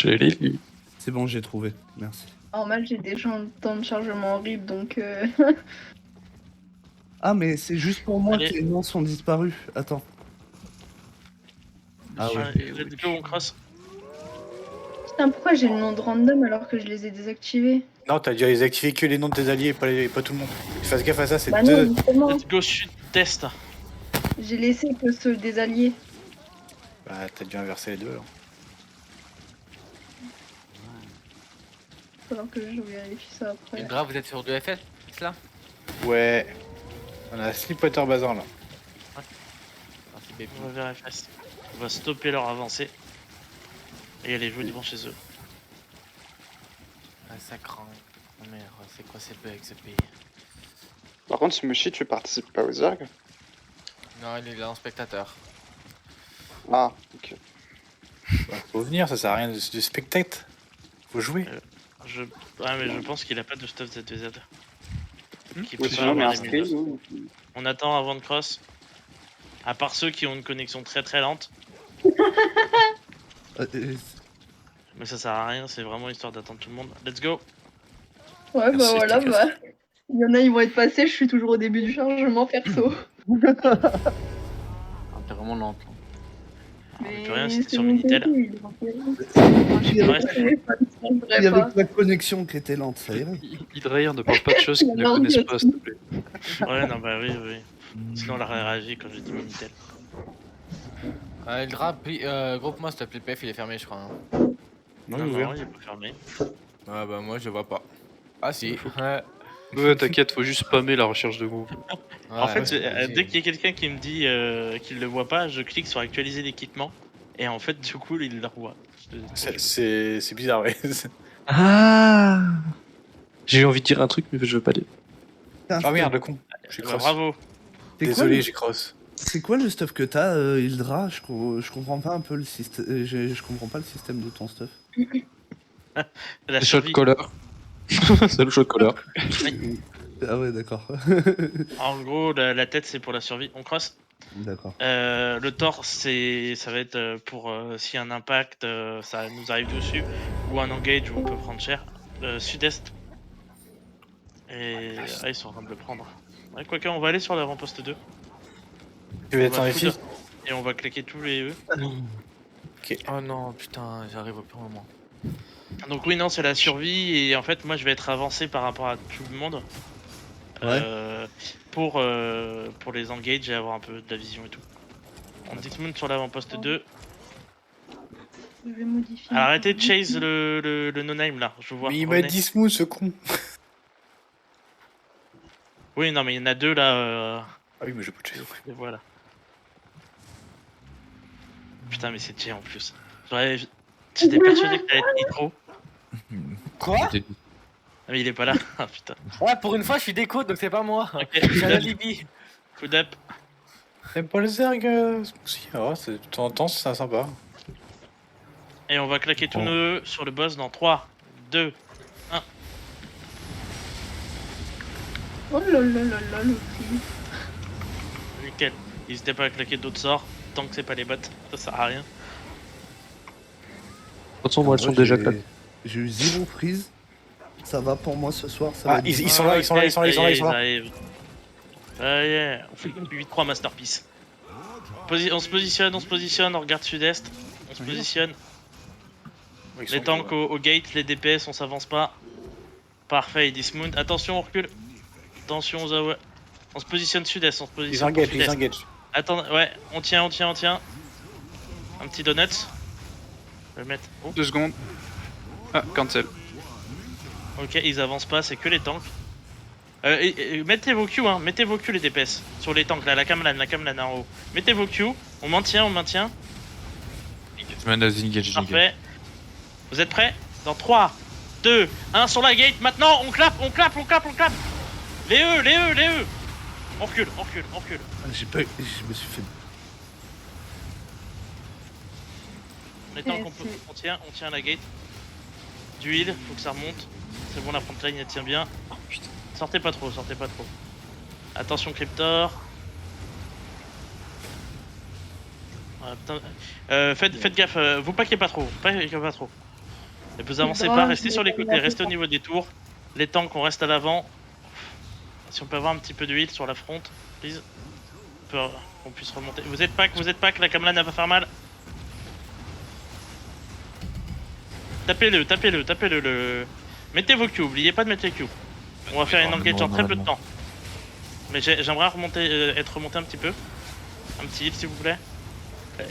Je l'ai lu. C'est bon, j'ai trouvé. Merci. Normal, j'ai déjà un temps de chargement horrible, donc Ah, mais c'est juste pour moi Allez. que les noms sont disparus. Attends. Ah ouais. Allez, let's go, on cross. Putain, pourquoi j'ai le nom de random alors que je les ai désactivés? Non, t'as déjà désactivé que les noms de tes alliés, pas tout le monde. Fais gaffe à ça, c'est Bah deux. non, justement, Let's go, sud-est. j'ai laissé que ceux des alliés. Bah, t'as dû inverser les deux. Alors. Faut alors que je vérifie ça après. Et grave, vous êtes sur 2FS là? Ouais. On a Slipwater Bazar là. Merci baby. On va vers FS. On va stopper leur avancée. Et aller jouer devant chez eux. Ah, ça craint. Oh merde, c'est quoi ces bugs ce pays? Par contre, Smushy, tu participes pas aux Zerg? Non, il est là en spectateur. Ah, ok. Bah, faut venir, ça sert à rien de spectate. Faut jouer. Ouais, mais je pense qu'il a pas de stuff ZVZ. Qui Ou peut sinon, mais avoir un les stream. Windows. ou- On attend avant de cross. À part ceux qui ont une connexion très très lente. Mais ça sert à rien, c'est vraiment histoire d'attendre tout le monde. Let's go. Ouais, bah Merci, voilà, je t'ai bah. Il y en a, ils vont être passés, je suis toujours au début du chargement perso. Ah, t'es vraiment lente. Hein. On peut rien, c'était c'est sur mon Minitel. début, il est en fait. Il y Ouais, avait, il y avait que la connexion qui était lente, ça irait. Hydraïr ne parle pas de choses qu'ils ne Non, connaissent je- pas, s'il te plaît. Ouais, non, bah oui, oui. Sinon, on aurait réagi quand j'ai dit Minitel. Le drap, groupe-moi s'il te plaît, PF il est fermé, je crois. Hein. Non, Non, ouvert. non, il est pas fermé. Ouais, bah moi je vois pas. Ah si. Ouais. Ouais, t'inquiète, faut juste spammer la recherche de groupe. En fait, ouais, dès qu'il y a quelqu'un qui me dit qu'il le voit pas, je clique sur actualiser l'équipement. Et en fait, du coup, il le revoit. C'est bizarre, ouais. Ah, j'ai eu envie de dire un truc, mais je veux pas dire. Oh merde, le con. J'ai Bah, cross. bravo. C'est quoi Désolé, le- j'ai cross. C'est quoi le stuff que t'as, Hildra? Je comprends pas un peu le système. Je comprends pas le système de ton stuff. La C'est shot survie. caller. C'est le shot caller. Ah ouais, d'accord. En gros, la tête, c'est pour la survie. On cross. D'accord. Le torse, ça va être pour si un impact, ça nous arrive dessus, ou un engage où on peut prendre cher. Sud-est. Et ils sont en train de le prendre. Ouais, quoique, on va aller sur l'avant-poste 2. Tu veux On être en va ici? foutre- Et on va claquer tous les E. Oh non, putain, j'arrive au pire moment. Donc oui, non, c'est la survie. Et en fait, moi, je vais être avancé par rapport à tout le monde. Pour les engage et avoir un peu de la vision et tout. On dismount sur l'avant-poste 2. Je vais modifier. Alors arrêtez de chase le no-name là, je vous vois. Mais il m'a revenez. dit smooth, ce con. Oui, non, mais il y en a deux là. Ah oui, mais je peux te tuer. Et voilà. Putain, mais c'est Jay en plus. J'étais persuadé que t'allais être nitro. Quoi? Ah, mais il est pas là. Ah putain. Ouais, pour une fois, je suis déco, donc c'est pas moi. Ok, J'ai un alibi. Coup up. T'aimes pas le Zerg, Smoothie? Ah ouais, de temps en temps, c'est sympa. Et on va claquer tous nos E sur le boss dans 3, 2. Oh là là là là, le prix. Nickel. N'hésitez pas à claquer d'autres sorts. Tant que c'est pas les bots, ça sert à rien. De toute façon, moi, elles sont déjà claquées. J'ai eu 0 prise. Ça va pour moi ce soir, ça Ah, va être ils bien. sont là, ils sont là, ils sont là, ils sont là, ils sont là. arrivent. Ah yeah, on fait 8-3 masterpiece. On se positionne, on regarde sud-est. On se positionne. Ils sont Les tanks au gate, les DPS, on s'avance pas. Parfait, ils dismount. Attention, on recule. Attention aux AOE. On se positionne sud-est, on se Ils positionne engagent, pour ils sud-est. engagent. Attends, ouais, on tient. Un petit donut. Je vais le mettre. Oh. 2 secondes. Ah, cancel. Ok, ils avancent pas, c'est que les tanks. Mettez vos Q, hein, mettez vos Q les DPS. Sur les tanks, là, la camlan en haut. Mettez vos Q, on maintient. Parfait. Vous êtes prêts? Dans 3, 2, 1 sur la gate, maintenant on clappe. Les E. On recule. Ah, j'ai pas eu... Je me suis fait... Les tanks, on tient la gate. Du heal, faut que ça remonte. C'est bon, la frontline elle tient bien. Oh, putain. Sortez pas trop. Attention Cryptor. Ah, putain. Faites gaffe, vous paquez pas trop. Et vous avancez Drone, pas, restez sur les mais côtés, la restez au plupart. niveau des tours. Les tanks, on reste à l'avant. Si on peut avoir un petit peu de heal sur la front, please. Pour qu'on puisse remonter. Vous êtes pack, la Kamlan elle va faire mal. Tapez-le, le... Mettez vos Q, oubliez pas de mettre les Q. On va faire une engage en très peu de temps. Mais j'aimerais être remonté un petit peu. Un petit heal s'il vous plaît.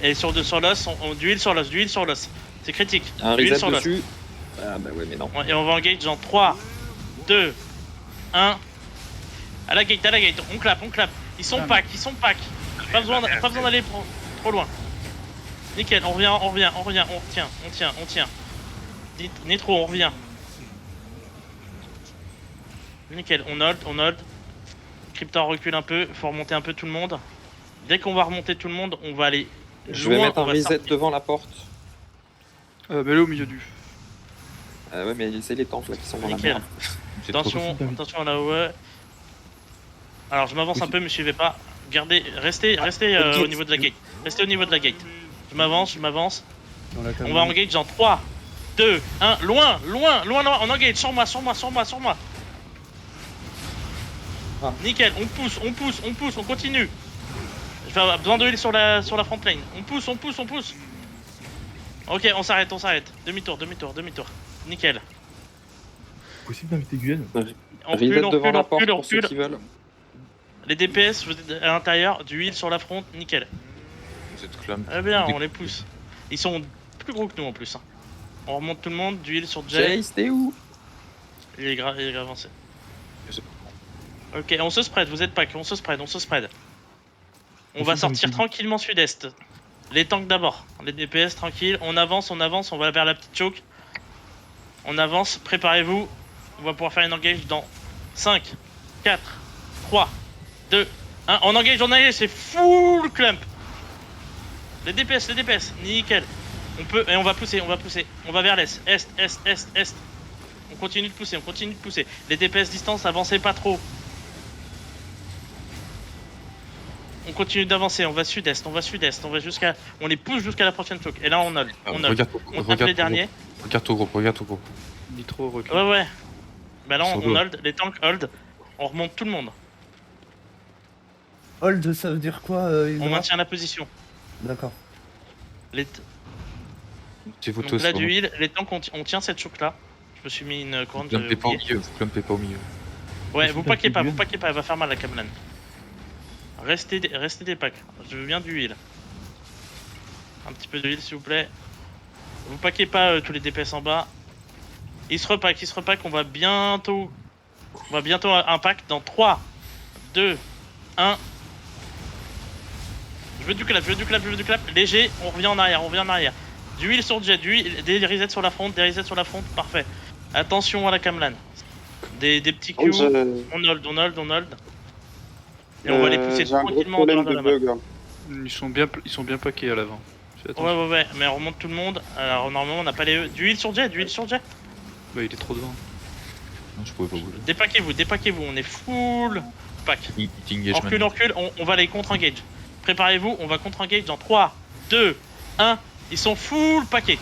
Et sur l'os, du heal sur l'os, c'est critique. Un Du heal reset sur l'os. dessus. Ah bah ouais mais non. Et on va engage en 3, 2, 1. À la gate, on clap. Ils sont pack. Pas besoin d'aller trop loin. Nickel, on revient, on tient. Nitro, on revient. Nickel, on hold. Cryptor recule un peu, faut remonter un peu tout le monde. Dès qu'on va remonter tout le monde, on va aller. Je vais loin, mettre un on va reset sortir. devant la porte. Mets-le au milieu du. Ah ouais mais c'est les tanks là qui sont dans la Nickel. merde. Attention à la OE. Alors je m'avance un peu, me suivez pas. Restez au niveau de la gate. Restez au niveau de la gate. Je m'avance. Dans la On caverne. va engage en 3, 2, 1. Loin. On engage sur moi. Ah. Nickel, on pousse, on continue. Je vais avoir besoin de heal sur la front lane. On pousse. Ok, on s'arrête. Demi-tour. Nickel. Possible d'inviter Guyenne? On Reset devant la porte recule. pour ceux qui veulent. Les DPS, vous êtes à l'intérieur, du heal sur la front, nickel. Vous êtes clam. Eh bien, on les pousse. Ils sont plus gros que nous en plus. Hein. On remonte tout le monde, du heal sur Jay. Jace, t'es où? Il est grave avancé. Je sais pas. Ok, on se spread, vous êtes pack, on se spread. On va sortir tranquillement sud-est. Les tanks d'abord, les DPS tranquille. On avance, on va vers la petite choke. On avance, préparez-vous. On va pouvoir faire une engage dans 5, 4, 3, 2, 1. On engage, c'est full clump. Les DPS, nickel. On va pousser. On va vers l'est, est. On continue de pousser. Les DPS distance, avancez pas trop. On continue d'avancer, on va sud-est, on les pousse jusqu'à la prochaine choke. Et là on hold. On tape les derniers. Regarde ton groupe. Nitro recule. Ouais. Bah là on Solo. hold, les tanks hold. On remonte tout le monde. Hold, ça veut dire quoi On Hydra maintient la position. D'accord. C'est vous Donc tous. là du heal, les tanks on tient cette choke là. Je me suis mis une couronne. Vous clumpez pas au milieu. Ouais, vous paquez pas, elle va faire mal la Kamlan. Restez des packs, je veux bien du heal. Un petit peu de heal s'il vous plaît. Vous paquez pas tous les DPS en bas. Il se repack, on va bientôt un pack dans 3, 2, 1. Je veux du clap. Léger, on revient en arrière. Du heal sur Jet, des resets sur la front, parfait. Attention à la Kamlan. Des petits Q, on hold. Et on va les pousser J'ai un gros tranquillement au problème travers de de la map. bug. Ils sont bien paqués à l'avant. Fais attention. Ouais, mais on remonte tout le monde. Alors normalement on n'a pas les E. Du heal sur Jet. Bah, il est trop devant. Non, je pouvais pas bouger. Dépaquez-vous, on est full pack. Engage On recule, on va les contre-engage. Préparez-vous, on va contre-engage dans 3, 2, 1. Ils sont full paquets.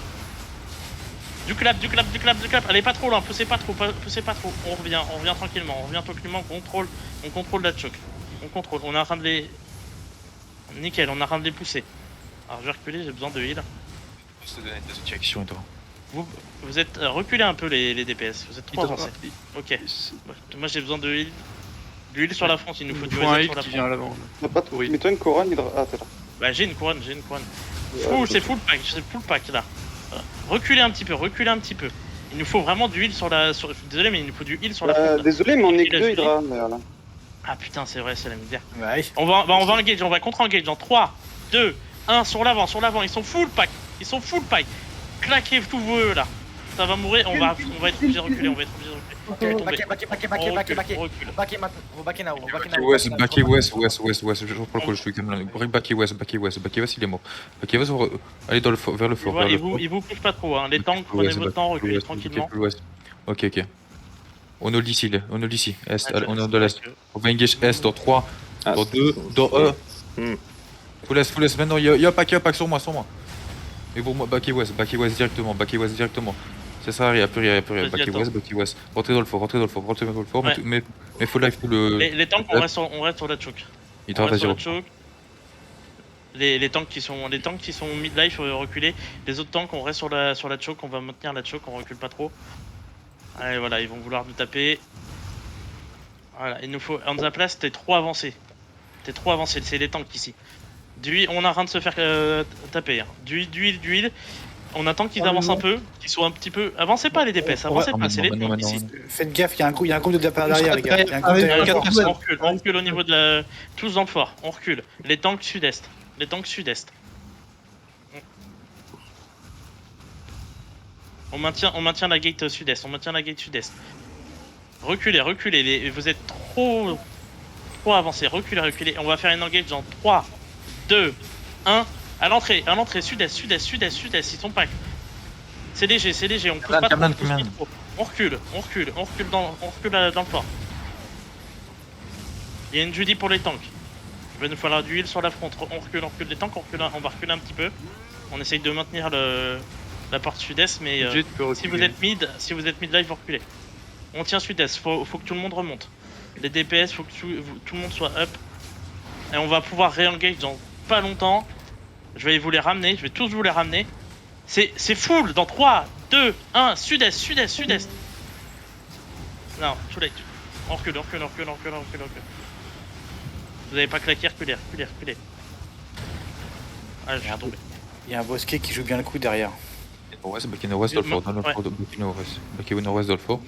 Du clap. Allez pas trop loin, poussez pas trop. On revient tranquillement, on contrôle la choke. On est en train de les... Nickel, on est en train de les pousser. Alors je vais reculer, j'ai besoin de heal. Je te donner des directions et toi. Vous êtes reculez un peu les DPS, vous êtes trop avancés. Ok, moi j'ai besoin de heal. Du heal sur la front, il nous faut du un reset heal sur la qui front. vient à l'avant. T'as pas Oui. Mets-toi une couronne, Hydra. Ah, t'es là. Bah j'ai une couronne. C'est full pack là. Reculez un petit peu. Il nous faut vraiment du heal sur la... Désolé mais il nous faut du heal sur la front. là. Désolé, mais on est Il que a deux, gelé. Hydra. Mais voilà. Ah putain c'est vrai, c'est la misère. Ouais. On va engage, on va contre-engage dans 3, 2, 1, sur l'avant, ils sont full pack. Claquez tous vos E là. Ça va mourir, on va être obligé de reculer, Vous backez now. Backy West, je reprends le coup, je suis comme là. Backy West, il est mort. Backy West, allez vers le fort. Il vous pousse pas trop, hein. Les tanks, prenez votre temps, reculez tranquillement. Ok. On hold ici, Est, on hold de l'Est. On va engage Est dans 3, dans 2, dans 1. Full Est, maintenant, il y a un pack sur moi. Et pour moi, Backy West directement. C'est ça, il y a plus rien. Vas-y, Backy attends. west, backy west. Rentrez dans le fort, Ouais. mais faut live tout le. Les tanks, on reste sur la choke. Hydra, On reste vas-y, sur la choke. Les tanks qui sont mid-life reculés. Les autres tanks, on reste sur la choke, on va maintenir la choke, on recule pas trop. Allez, voilà, ils vont vouloir nous taper. Voilà, il nous faut. Hansa Place, t'es trop avancé. C'est les tanks ici. On est en train de se faire taper. Hein. D'huile. On attend qu'ils avancent un peu, qu'ils soient un petit peu. Avancez pas les DPS, avancez pas, c'est les tanks ici. Faites gaffe, il y a un groupe de départ derrière, les gars. Il y a un groupe Avec derrière. quatre personnes. On recule au niveau de la. Tous dans le fort, on recule. Les tanks sud-est. On maintient la gate sud-est. Reculez. Vous êtes trop avancés. Reculez. On va faire une engage dans 3, 2, 1. À l'entrée, sud-est. Ils sont pas. C'est léger. On pousse pas trop. On recule dans le fort. Il y a une Judy pour les tanks. Il va nous falloir du heal sur la front. On recule les tanks, on va reculer un petit peu. On essaye de maintenir la porte sud-est, mais si vous êtes mid live, vous reculez. On tient sud-est, faut que tout le monde remonte. Les DPS, faut que tout le monde soit up. Et on va pouvoir re-engage dans pas longtemps. Je vais tous vous les ramener. C'est full dans 3, 2, 1, sud-est. Non, too late. On recule. Vous avez pas claqué, reculez. Ah, je suis tombé. Il y a un bosquet qui joue bien le coup derrière. Backy nord-west dans le fort, Backy nord-west dans le fort.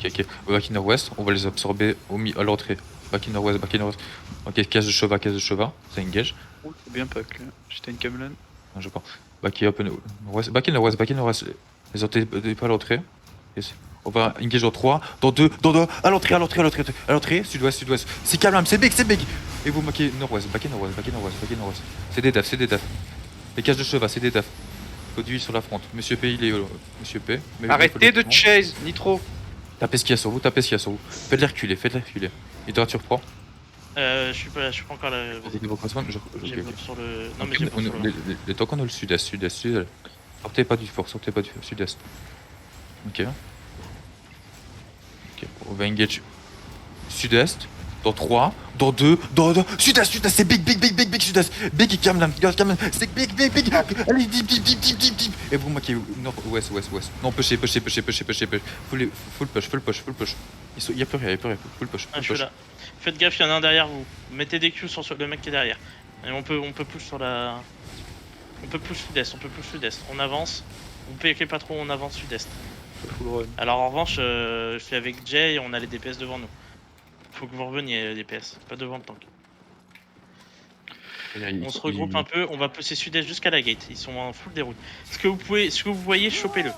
Ok. Backy nord-west, on va les absorber à l'entrée. Backy nord-west. Ok, case de cheval, ça engage. Oh, c'est bien pas que j'étais une Camelon. Non, je pense. Backy up nord-west. Backy nord-west. Les autres pas à l'entrée. Yes. On va engage dans 3, dans 2, à l'entrée, sud-ouest. C'est calme, c'est big. Et vous Backy nord-west. C'est des tafs. Les cases de cheval, c'est des tafs. Faut d'huile sur la front. Monsieur P, il est Monsieur P. Arrêtez de chase, Nitro. Tapez ce qu'il y a sur vous. Faites-les reculer. Hydra, tu reprends. Je suis pas encore là. J'ai bloqué sur le. Non, mais j'ai bloqué sur le. Les temps qu'on a le sud-est. Sortez pas du fort, sud-est. Ok, on va engage sud-est, dans 3, dans 2, sud-est, c'est big, sud-est, big et calme, c'est big, allez, deep, et vous marquez nord-ouest, non, pushez, full push, il y a plus rien, full push. Je suis là. Faites gaffe, il y en a un derrière vous, mettez des Q sur le mec qui est derrière, et on peut push sur la... On peut push sud-est, on avance, vous payez pas trop, on avance sud-est. Alors en revanche, je suis avec Jay et on a les DPS devant nous. Faut que vous reveniez les DPS, pas devant le tank. On se regroupe un peu, on va pousser sud-est jusqu'à la gate, ils sont en full déroute. Ce que vous voyez, chopez-le.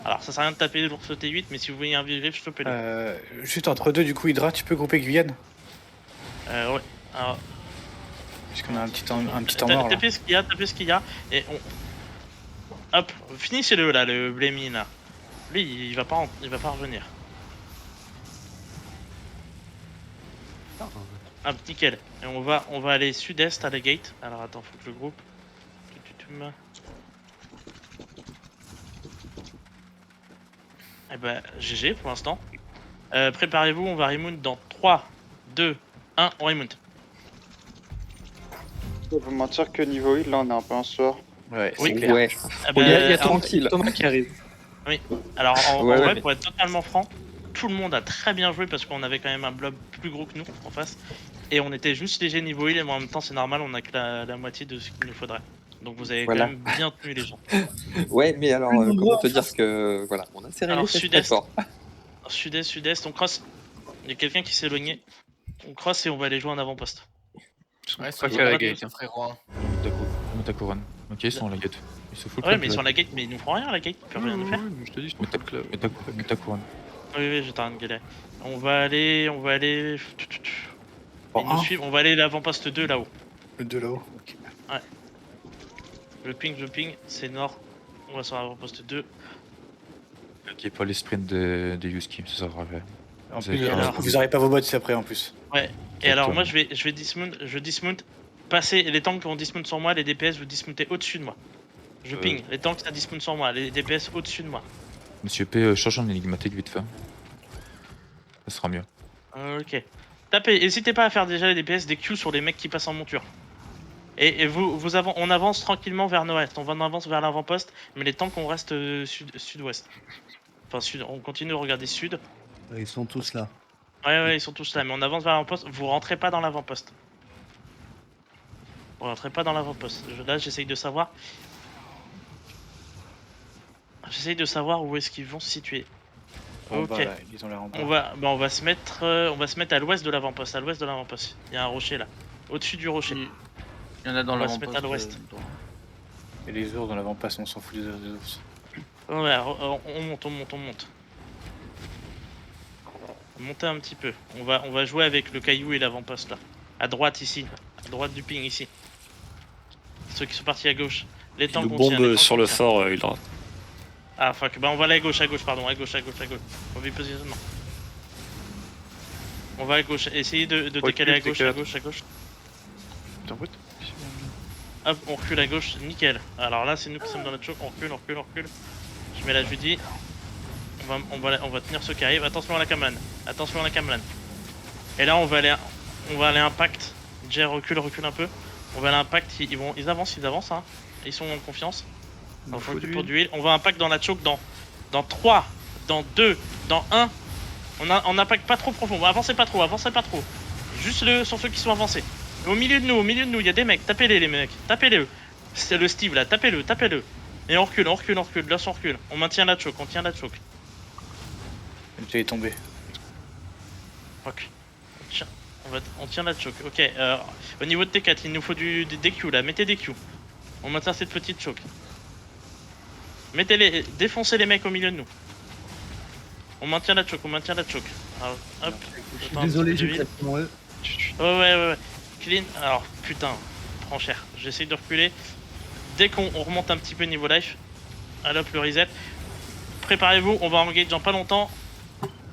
Alors ça sert à rien de taper l'ours T8, mais si vous voyez un virage, chopez-le. Juste entre deux, du coup, Hydra, tu peux grouper Guyane Ouais. Alors... Puisqu'on a un petit temps mort. Tapez ce qu'il y a, et on... Hop, finissez-le là, le Blamey là. Lui, il va pas revenir. Ah, nickel. Et on va aller sud-est à la gate. Alors attends, faut que je groupe. Eh ben, GG pour l'instant. Préparez-vous, on va remount dans 3, 2, 1, on remount. Je vais vous mentir que niveau heal, là, on est un peu en sueur. Ouais, Oui, c'est clair. Ouais. Ah Il y a bah, Thomas qui arrive. alors en Ouais, vrai, mais- pour être totalement franc, tout le monde a très bien joué parce qu'on avait quand même un blob plus gros que nous en face. Et on était juste léger niveau heal et en même temps c'est normal, on a que la moitié de ce qu'il nous faudrait. Donc vous avez Voilà. quand même bien tenu les gens. Ouais, mais alors, comment te dire que. Voilà, on a serré Alors, les fesses très sud-est. fort. Sud-est, on cross. Il y a quelqu'un qui s'est éloigné. On cross et on va aller jouer en avant-poste. Ouais, Pas c'est qu'à la pas gate. de frérot. Hein. Mets ta couronne. Ok, ils sont à la gate. Ils se foutent. Ouais, mais ils sont à la gate, mais ils nous font rien à la gate, ils peuvent rien nous faire. Je te dis, je Mets te clave. ta couronne. Oui, j'étais en train de galérer. On va aller. Bon, Ils nous suivent, on va aller l'avant-poste 2 là-haut. Le 2 là-haut. Le ping, c'est nord. On va sur l'avant-poste 2. Ok, pas les sprints des Yuski, ça sert à rien. En Vous plus, avez- alors- vous aurez pas vos bots après en plus. Et alors moi je vais dismount, passer les tanks qui vont dismount sur moi, les DPS vous dismountez au-dessus de moi. Je ping, les tanks ça dismount sur moi, les DPS au-dessus de moi. Monsieur P, changeons l'énigmatique vite fait. Ça sera mieux. Ok. Tapez, n'hésitez pas à faire déjà les DPS, des Q sur les mecs qui passent en monture. Et on avance tranquillement vers nord-est, on avance vers l'avant-poste, mais les tanks on reste sud-ouest. Enfin sud, on continue de regarder sud. Ils sont tous là. Ouais, ils sont tous là, mais on avance vers l'avant-poste, vous rentrez pas dans l'avant-poste. Vous rentrez pas dans l'avant-poste. Là j'essaye de savoir... J'essaye de savoir où est-ce qu'ils vont se situer. En Ok. bas, là, ils ont l'air en bas. On va se mettre à l'ouest de l'avant-poste, Il y a un rocher là, au-dessus du rocher. Il y en a dans On va l'avant-poste. se mettre à l'ouest. Et les ours dans l'avant-passe, on s'en fout des ours. Ouais, on monte. Montez un petit peu. On va jouer avec le caillou et l'avant-poste là. À droite ici, à droite du ping ici. Ceux qui sont partis à gauche. Les tanks Le on tient, les bombe tanks, sur on le tient. fort, Hydra. Ah fuck, bah on va aller à gauche, pardon, à gauche. On va y positionnement. On va à gauche, essayez de décaler à gauche. Hop, on recule à gauche, nickel. Alors là, c'est nous qui sommes dans notre choc, on recule. Je mets la Judy. On va tenir ceux qui arrivent. Attention à la Kamlan. Et là, on va aller impact. Jay recule un peu. On va aller impact. Ils avancent. Hein. Ils sont en confiance. On recule pour du heal. On va impact dans la choke dans 3, dans 2, dans 1. On impact pas trop profond. Avancez pas trop. Juste sur ceux qui sont avancés. Au milieu de nous, il y a des mecs. Tapez-les, les mecs. Tapez-les. C'est le Steve là. Tapez-le. Et on recule. Là, on recule. On maintient la choke. J'ai tombé. Fuck. On tient la choke. Ok. Au niveau de T4, il nous faut des Q là. Mettez des Q. On maintient cette petite choke. Défoncez les mecs au milieu de nous. On maintient la choke. Alors, hop. Je suis désolé, j'ai claqué mon E. Ouais. Clean. Alors, putain. Prends cher. J'essaye de reculer. Dès qu'on remonte un petit peu niveau life. Allez hop, le reset. Préparez-vous, on va engage dans pas longtemps.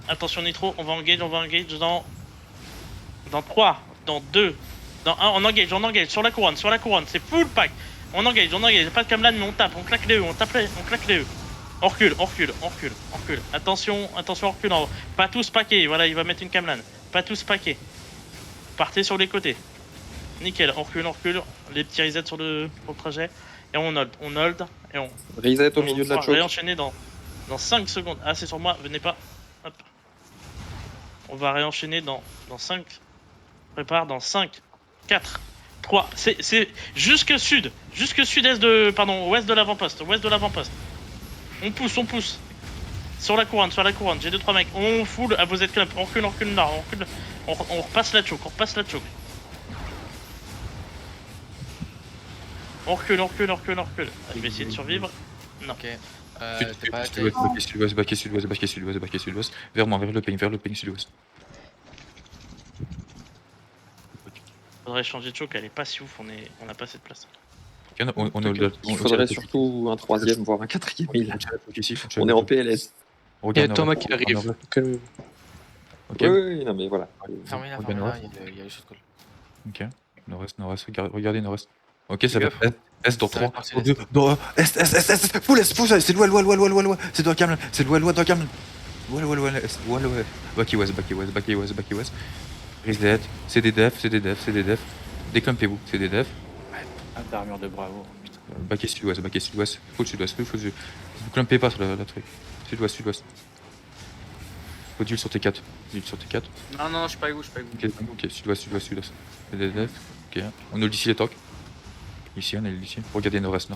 Attention Nitro, on va engage dans 3, dans 2, dans 1, on engage sur la couronne, c'est full pack. On engage, pas de Kamlan mais on tape, on claque les E, on claque les E. On recule. Attention, on recule en haut. Pas tous paquets, voilà, il va mettre une Kamlan. Pas tous paquets. Partez sur les côtés. Nickel, on recule. Les petits resets sur le trajet. Et on hold, et on... Reset au milieu de la choke. réenchaîner dans 5 secondes. Ah, c'est sur moi, venez pas. Hop. On va réenchaîner dans 5. Prépare dans 5, 4, 3. C'est jusque sud-est de... Pardon, ouest de l'avant-poste. On pousse. Sur la couronne. J'ai 2-3 mecs. On full à vos Z-club. On recule nord. On repasse la choke. On recule. Je vais essayer de survivre. Non. Ok. T'es pas acheté. Baquet sud-ouest. Vers le ping sud-ouest. Faudrait changer de choke, elle est pas si ouf, on a pas assez de place. Il faudrait surtout un troisième, voire un quatrième heal. On est en PLS. Il y a Thomas qui arrive. Calmez-vous. Oui, non mais voilà. Fermez-la, il y a les choses cool. Ok. Nord-est, regardez nord-est. Ok, ça va être Est dans 3, parti, dans 2, dans 1. Est, full Est, c'est loin, c'est dans Kamlan, c'est loin dans Kamlan. Ouais. Backy West. Reset, c'est des defs. Déclampez-vous, c'est des defs. Ah, t'as armure de bravo. Putain. Backy sud-ouest. Full sud-ouest. Vous clampez pas sur la truc. Sud-ouest. Faut d'huile sur T4. Non, je suis pas égout. Ok, sud-ouest. C'est des defs. Ok. On a ici les tocs. Ici, on est ici. Regardez nord-est.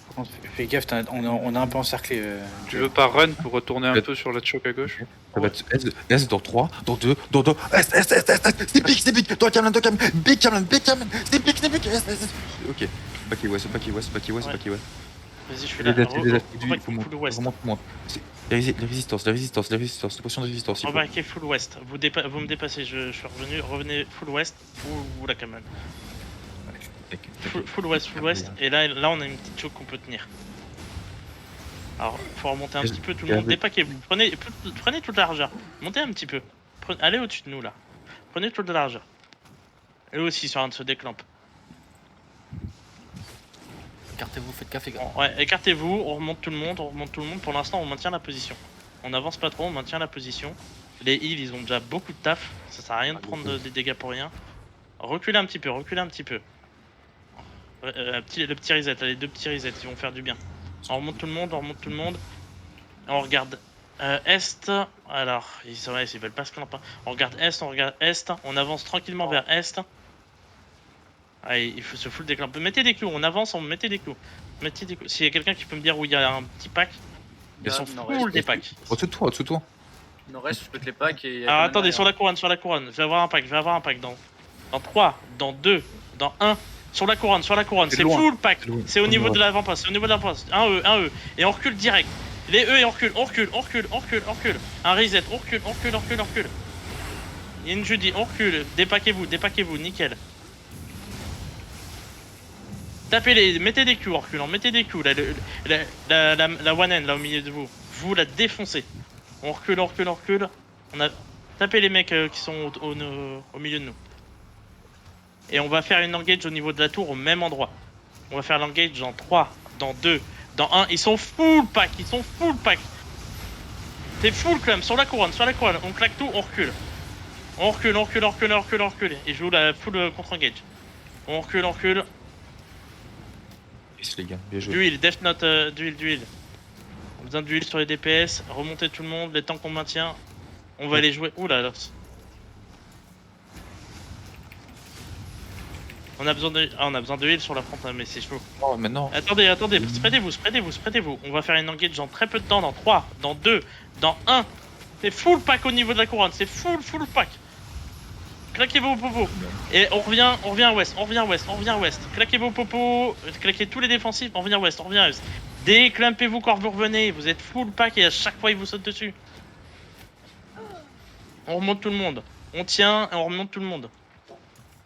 Par contre, fais gaffe, on a un peu encerclé. Tu veux pas run pour retourner un peu sur la choke à gauche? Ça va être Est dans 3, dans 2, Est, c'est big, dans Kamlan, big Kamlan, c'est big, Est. Ok, backy west. Vas-y, je fais la full ouest. Les résistances, les potions de résistance. On va backer full ouest. Vous me dépassez, je suis revenu. Revenez full ouest ou la Kamlan. Full ouest. Et là, on a une petite choke qu'on peut tenir. Alors, faut remonter un petit peu tout le monde. Dépaquez-vous. Prenez toute la largeur. Montez un petit peu. Allez au-dessus de nous là. Prenez toute la largeur. Et eux aussi sur un de se déclampe. Écartez-vous, faites gaffe, les gars. Ouais, écartez-vous, on remonte tout le monde, Pour l'instant, on maintient la position. On n'avance pas trop, on maintient la position. Les heals, ils ont déjà beaucoup de taf. Ça sert à rien de prendre des dégâts pour rien. Reculez un petit peu, le petit reset, les 2 petits resets, ils vont faire du bien. On remonte tout le monde, On regarde Est. Alors, ils veulent pas se plaindre. On regarde Est, on avance tranquillement vers Est. Allez, il faut se full déclin. Mettez des clous, on avance, mettez des clous. S'il y a quelqu'un qui peut me dire où il y a un petit pack, ils sont full des packs. Au-dessous de toi. Nord-est, je peux que les packs et. Alors attendez, sur la couronne. Je vais avoir un pack, dans 3, dans 2, dans 1. Sur la couronne, c'est full pack. C'est au niveau de l'avant-poste, 1 E. Et on recule direct. Les E et on recule. Un reset, on recule. Il y a une Judy, on recule. Dépaquez-vous, nickel. Tapez-les, mettez des Q en reculant, la one end là au milieu de vous. Vous la défoncez. On recule. Tapez les mecs qui sont au milieu de nous. Et on va faire une engage au niveau de la tour au même endroit. On va faire l'engage dans 3, dans 2, dans 1. Ils sont full pack. C'est full clump sur la couronne. On claque tout, on recule. On recule. Et je joue la full contre-engage. On recule. Yes, les gars, bien joué. D'huile, Death Note, d'huile. On a besoin d'huile sur les DPS. Remontez tout le monde, les tanks qu'on maintient. On va aller jouer. Oula, là. On a besoin de heal sur la front, mais c'est chaud. Oh, maintenant. Attendez, spreadez-vous. On va faire une engage dans très peu de temps, dans 3, dans 2, dans 1. C'est full pack au niveau de la couronne, c'est full pack. Claquez vos popos. Et on revient à ouest. Claquez vos popos, claquez tous les défensifs, on revient à ouest. Déclampez-vous quand vous revenez, vous êtes full pack et à chaque fois ils vous sautent dessus. On remonte tout le monde. On tient et on remonte tout le monde.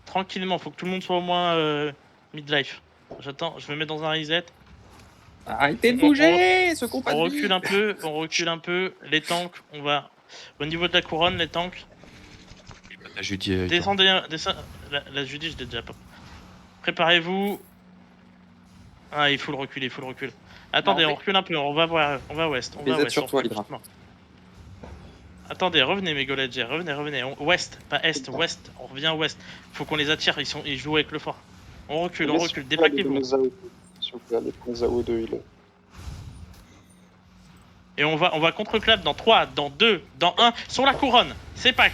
Tranquillement, faut que tout le monde soit au moins midlife. J'attends, je me mets dans un reset. Arrêtez de bouger, ce compas. On recule un peu. Les tanks, on va au niveau de la couronne, les tanks. La Judy. Descendez, la Judy, je l'ai déjà pas. Préparez-vous. Ah, il faut le reculer. Attendez, on recule un peu, on va ouest. Les aides sur toi, Hydra. Attendez, revenez mes Goledger, revenez. Ouest, pas est, ouest, on revient ouest. Faut qu'on les attire, ils jouent avec le fort. On recule, dépaquez-vous. S'il vous plaît, les points Zao de heal. Et on va contre-clap dans 3, dans 2, dans 1, sur la couronne. C'est pack.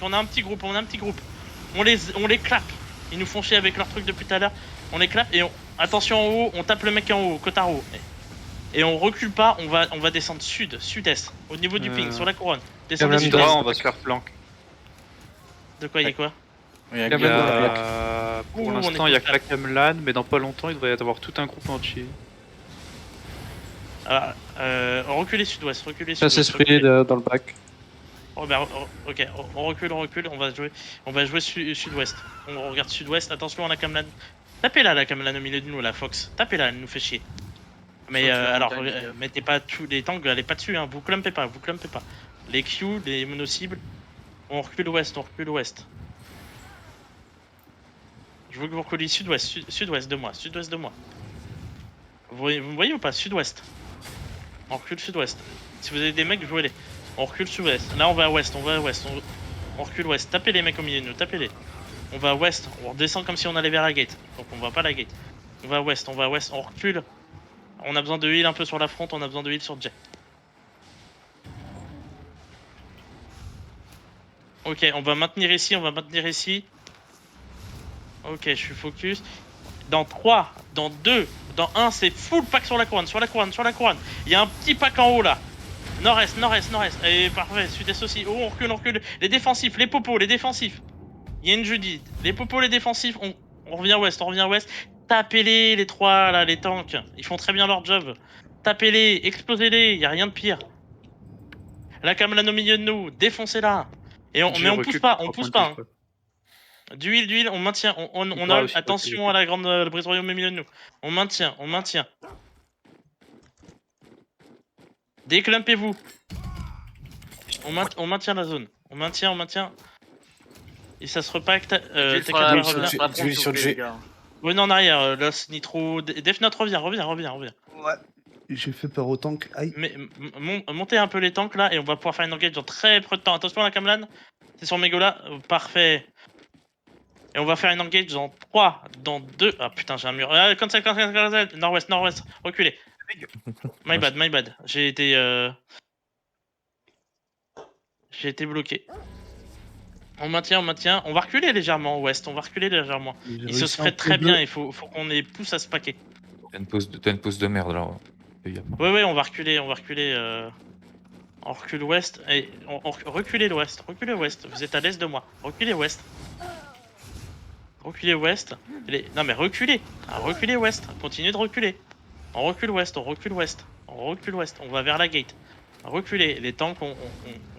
On a un petit groupe. On les clap. Ils nous font chier avec leur truc depuis tout à l'heure. On les clap et attention en haut, on tape le mec en haut, Kotaro. Et on recule pas, on va descendre sud-est, au niveau du ping, sur la couronne. Descendez sud-est. On va se faire flank. De quoi, il y a quoi? Pour l'instant, il y a que la Kamlan, mais dans pas longtemps, il devrait y avoir tout un groupe entier. Ah, reculez sud-ouest, Ça c'est split dans le bac. Oh, bah, ok, on recule, on va jouer sud-ouest. On regarde sud-ouest, attention à la Kamlan. Tapez-la, la Kamlan au milieu de nous, la Fox. Tapez-la, elle nous fait chier. Mais alors, mettez pas tous les tanks, allez pas dessus, hein. Vous clumpez pas. Les Q, les mono-cibles. On recule ouest. Je veux que vous reculiez sud-ouest de moi. Vous me voyez ou pas? Sud-ouest. On recule sud-ouest. Si vous avez des mecs, jouez-les. On recule sud-ouest. Là, on va à ouest. On recule ouest. Tapez les mecs au milieu de nous, tapez-les. On va à ouest. On redescend comme si on allait vers la gate. Donc on va pas à la gate. On va à ouest. On recule. On a besoin de heal un peu sur la front. On a besoin de heal sur Jet. Ok, on va maintenir ici. Ok, je suis focus. Dans 3, dans 2, dans 1, c'est full pack sur la couronne. Il y a un petit pack en haut là. Nord-est. Et parfait, sud-est aussi. Oh, on recule. Les défensifs, les popos, Il y a une Judy. Les popos, les défensifs, on revient ouest. Tapez-les, les 3 là, les tanks. Ils font très bien leur job. Tapez-les, explosez-les, il y a rien de pire. La Kamlan au milieu de nous, défoncez-la. Mais on pousse pas, hein. D'huile, on maintient, on a attention à la grande brise royaume au milieu de nous. On maintient. Déclampez-vous. On maintient la zone. On maintient. Et ça se repacte. D'huile sur le G. Revenez en arrière, Lost, Nitro, Death Note, reviens. Ouais. J'ai fait peur aux tanks. Aïe. Mais montez un peu les tanks là et on va pouvoir faire une engage dans très peu de temps. Attention à la Kamlan, c'est sur Megola, parfait. Et on va faire une engage dans 3, dans 2. Ah putain, j'ai un mur. Cancel, nord-ouest, reculez. My bad. J'ai été bloqué. On maintient. On va reculer légèrement ouest, Il se ferait très bien, il faut qu'on les pousse à se paquer. T'as une pause de merde là. Ouais, on va reculer. On recule ouest et on reculez l'ouest. Reculez ouest. Vous êtes à l'est de moi. Reculez ouest. Non mais reculez. Reculez ouest. Continuez de reculer. On recule ouest. On va vers la gate. Reculez. Les tanks on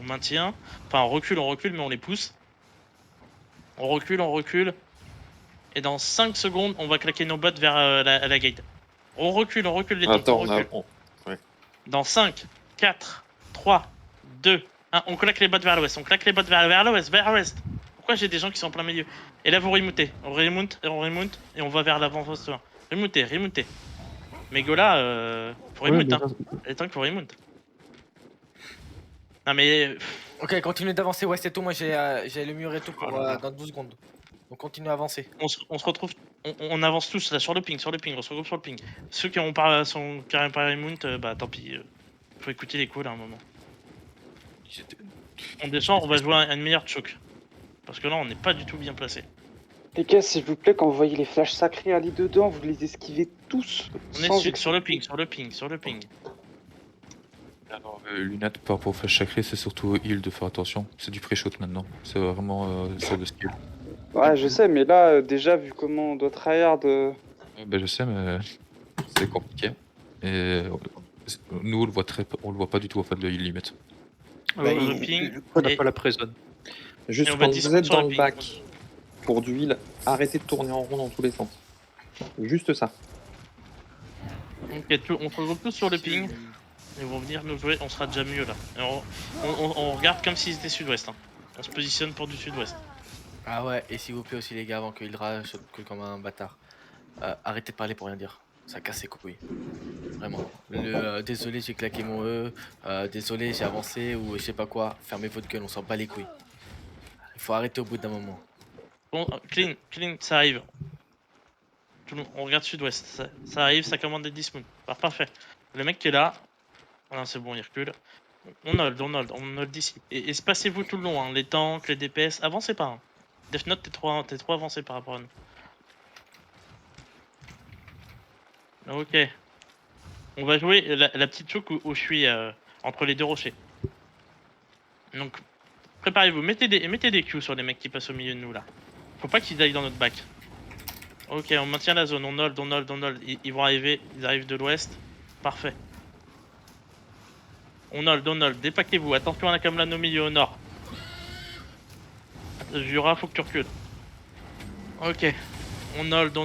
maintient. Enfin on recule mais on les pousse. On recule. Et dans 5 secondes on va claquer nos bottes vers la gate. On recule les tanks. Attends, Ouais. Dans 5, 4, 3, 2, 1, on claque les bottes vers l'ouest, vers l'ouest. Pourquoi j'ai des gens qui sont en plein milieu? Et là vous remontez, on remonte et on va vers l'avant. Remontez. Megola, faut remonter, hein. Les tanks faut remonter. Non mais... Ok, continuez d'avancer ouest et tout, moi j'ai le mur et tout pour dans 12 secondes. Donc continuez à avancer. On se retrouve, on avance tous là sur le ping, on se regroupe sur le ping. Ceux qui ont pas remount, bah tant pis. Faut écouter les calls à un moment. On descend, on va jouer une meilleure choke. Parce que là on n'est pas du tout bien placé. Les gars, s'il vous plaît, quand vous voyez les flashs sacrés aller dedans, vous les esquivez tous. On est sur le ping. Alors, Lunat, par rapport au flash sacré, c'est surtout heal de faire attention. C'est du pré-shot maintenant. C'est vraiment ça de skill. Ouais, je sais, mais là, déjà, vu comment on doit tryhard... Je sais, mais c'est compliqué. Et nous, on le voit pas du tout en fait le heal limit. Le ping. On n'a pas la pré-zone. Juste quand vous êtes dans le bac pour du heal, arrêtez de tourner en rond dans tous les sens. Juste ça. Ok, on se regroupe tous sur le ping. Ils vont venir nous jouer, on sera déjà mieux là. On regarde comme s'ils étaient sud-ouest. Hein. On se positionne pour du sud-ouest. Ah ouais, et s'il vous plaît aussi les gars, avant que Hydra se coule comme un bâtard, arrêtez de parler pour rien dire. Ça casse les couilles. Vraiment. Désolé, j'ai claqué mon E. Désolé, j'ai avancé ou je sais pas quoi. Fermez votre gueule, on s'en bat les couilles. Il faut arrêter au bout d'un moment. Bon, clean, ça arrive. Tout le monde, on regarde sud-ouest. Ça arrive, ça commande des 10 moons. Parfait. Le mec qui est là. Ah, c'est bon, il recule. On hold d'ici. Et espacez-vous tout le long, hein. Les tanks, les DPS, avancez pas. Hein. Death Note, t'es trop avancé par rapport à nous. Ok. On va jouer la petite choke où je suis entre les deux rochers. Donc, préparez-vous. Mettez des Q sur les mecs qui passent au milieu de nous là. Faut pas qu'ils aillent dans notre bac. Ok, on maintient la zone. On hold. Ils vont arriver. Ils arrivent de l'ouest. Parfait. On hold. Dépaquez-vous. Attention à la Kamlan au milieu au nord. Jura, faut que tu recules. Ok. On hold.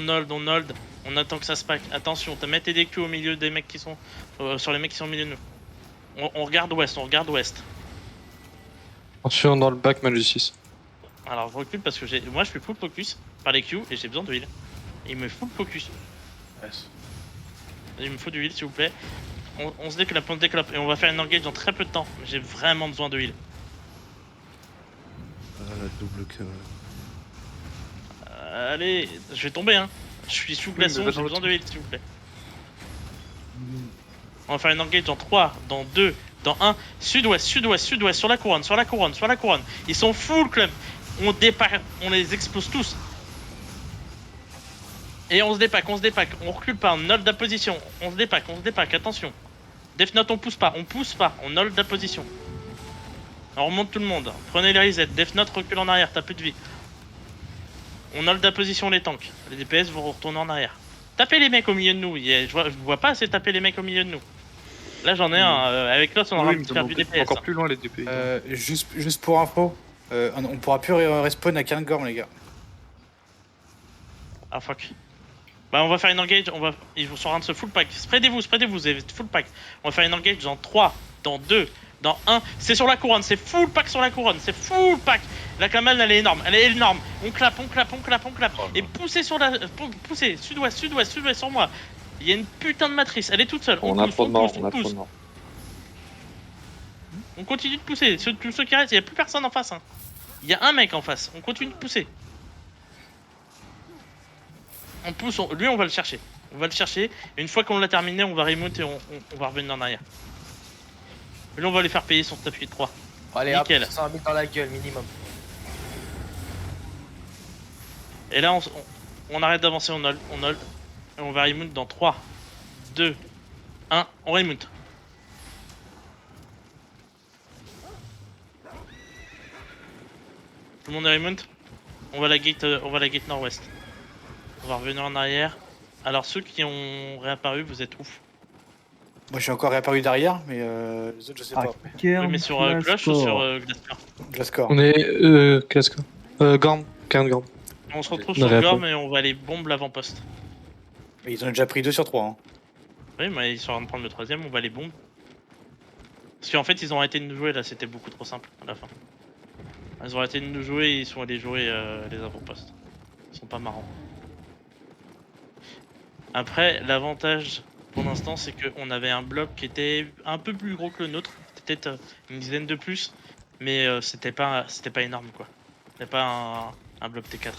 On attend que ça se pack. Attention, mettez des Q au milieu des mecs qui sont... sur les mecs qui sont au milieu de nous. On regarde ouest. Attention dans le bac, Malucis. Alors je recule parce que moi je suis full focus par les Q et j'ai besoin de heal. Il me full focus. Yes. Il me faut du heal s'il vous plaît. On se déclope et on va faire une engage dans très peu de temps. J'ai vraiment besoin de heal. Double que... Allez, je vais tomber hein. Je suis sous glaçon, j'ai besoin de heal s'il vous plaît. On va faire une engage dans 3, dans 2, dans 1. Sud-ouest, sur la couronne. Ils sont full club. On les explose tous. Et on se dépack. On recule pas, on hold la position. On se dépack, attention. Death Note, on pousse pas, on hold la position. On remonte tout le monde. Prenez les resets. Death Note recule en arrière, t'as plus de vie. On hold la position les tanks. Les DPS vont retourner en arrière. Tapez les mecs au milieu de nous. Je vois pas assez taper les mecs au milieu de nous. Là j'en ai un. Avec l'autre on aura faire du DPS. Encore plus loin les DPS. Juste pour info, on pourra plus respawn à Cairngorm les gars. Ah fuck. Bah on va faire une engage, ils sont en train de se full pack. Spreadez-vous, vous avez full pack. On va faire une engage dans 3, dans 2, dans 1. C'est sur la couronne, c'est full pack sur la couronne, c'est full pack. La Kamal, elle est énorme, On clappe. Et poussez sur la... Poussez, sud-ouest sur moi. Il y a une putain de matrice, elle est toute seule. On a trop de morts, on a trop de morts. On continue de pousser, tous ceux qui restent, il n'y a plus personne en face. Hein. Il y a un mec en face, on continue de pousser. On pousse, lui on va le chercher. Et une fois qu'on l'a terminé, on va remonter et on va revenir en arrière. Lui on va lui faire payer son top 8-3. Allez, nickel. hop, 100 000 dans la gueule, minimum. Et là on arrête d'avancer, on hold. Et on va remount dans 3, 2, 1, on remount. Tout le monde est remount. On va la gate nord-ouest. On va revenir en arrière. Alors ceux qui ont réapparu, vous êtes ouf. Moi je suis encore réapparu derrière, mais les autres je sais pas. Oui, mais sur Cloche ou sur Glascore? Glascore. On est Glascore. Gorm, Cairn Gorm. On se retrouve sur Gorm et on va aller bombe l'avant-poste. Mais ils ont déjà pris 2 sur 3. Hein. Oui, mais ils sont en train de prendre le 3ème, on va les bombe. Parce qu'en fait ils ont arrêté de nous jouer là, c'était beaucoup trop simple à la fin. Ils ont arrêté de nous jouer et ils sont allés jouer les avant-postes. Ils sont pas marrants. Après, l'avantage pour l'instant, c'est qu'on avait un bloc qui était un peu plus gros que le nôtre. Peut-être une dizaine de plus. Mais c'était pas énorme quoi. C'était pas un bloc T4.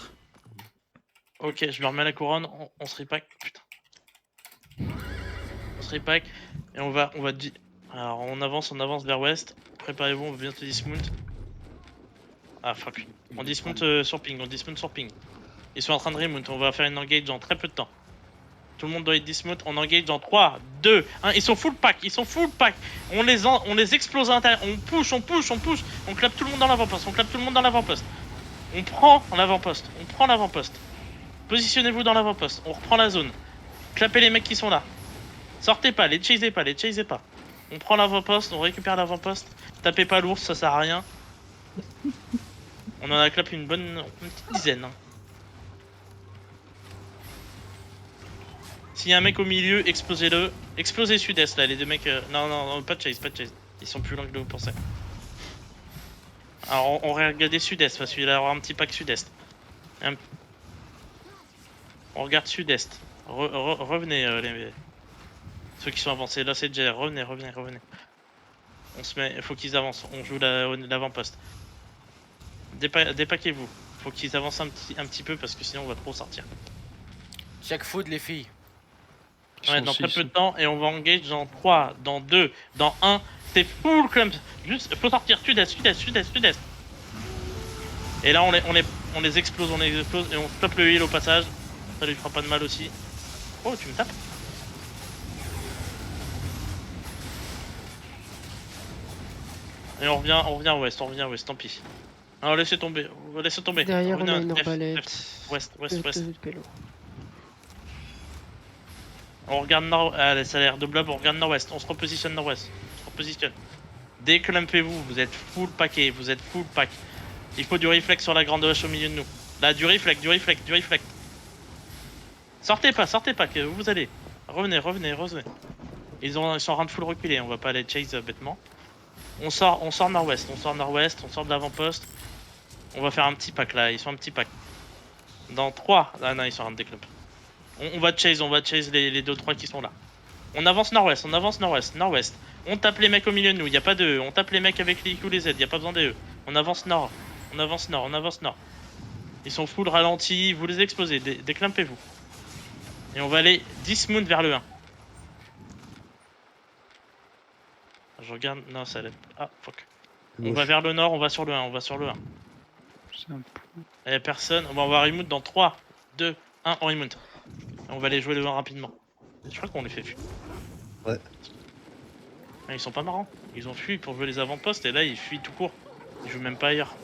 Ok, je me remets la couronne. On se repack. Putain. On se repack. Et on va alors on avance vers ouest. Préparez-vous, on va bientôt dismount. Ah fuck. On dismount sur ping, Ils sont en train de remount, on va faire une engage en très peu de temps. Tout le monde doit être dismount, on engage dans 3, 2, 1, ils sont full pack. On les explose à l'intérieur, on push, on clappe tout le monde dans l'avant-poste, On prend l'avant-poste. Positionnez-vous dans l'avant-poste, on reprend la zone. Clappez les mecs qui sont là. Sortez pas, les chasez pas. On prend l'avant-poste, on récupère l'avant-poste. Tapez pas l'ours, ça sert à rien. On en a clapé une petite dizaine. Hein. S'il y a un mec au milieu, explosez-le. Explosez sud-est là, les deux mecs. Non, pas de chase. Ils sont plus loin que vous pensez. Alors on regarde sud-est parce qu'il va y avoir un petit pack sud-est. On regarde sud-est. Revenez ceux qui sont avancés. Là c'est déjà. Revenez. On se met. Faut qu'ils avancent. On joue l'avant-poste. Dépaquez-vous. Faut qu'ils avancent un petit peu parce que sinon on va trop sortir. Chaque food les filles. Ouais, dans très peu de temps et on va engage dans 3, dans 2, dans 1. C'est full clump. Juste, faut sortir sud-est. Et là on les explose et on stoppe le heal au passage. Ça lui fera pas de mal aussi. Oh, tu me tapes? Et on revient ouest, tant pis. Alors laissez tomber. Derrière on a une arbalète. Ouest. On regarde nord. Allez, ça a l'air de blob, on regarde nord-ouest. On se repositionne nord-ouest. Déclampez-vous, vous êtes full packé, Il faut du reflex sur la grande hache au milieu de nous. Là, du reflex. Sortez pas, que vous allez. Revenez. Ils sont en train de full reculer, on va pas aller chase bêtement. On sort nord-ouest, on sort de l'avant-poste. On va faire un petit pack là, ils sont un petit pack. Dans 3, ah non, ils sont en train de déclamper. On va chase les 2-3 qui sont là. On avance nord-ouest. On tape les mecs au milieu de nous, y a pas de. On tape les mecs avec les IQ, les Z, y a pas besoin des E. On avance nord. Ils sont full ralentis, vous les explosez, déclampez-vous. Et on va aller dismount vers le 1. Je regarde. Non, ça allait. Ah, fuck. On va vers le nord, on va sur le 1. Y'a personne. Bon, on va remote dans 3, 2, 1, on remote. On va aller jouer le 1 rapidement. Je crois qu'on les fait fuir. Ouais. Ah, ils sont pas marrants. Ils ont fui pour jouer les avant-postes et là ils fuient tout court. Ils jouent même pas ailleurs.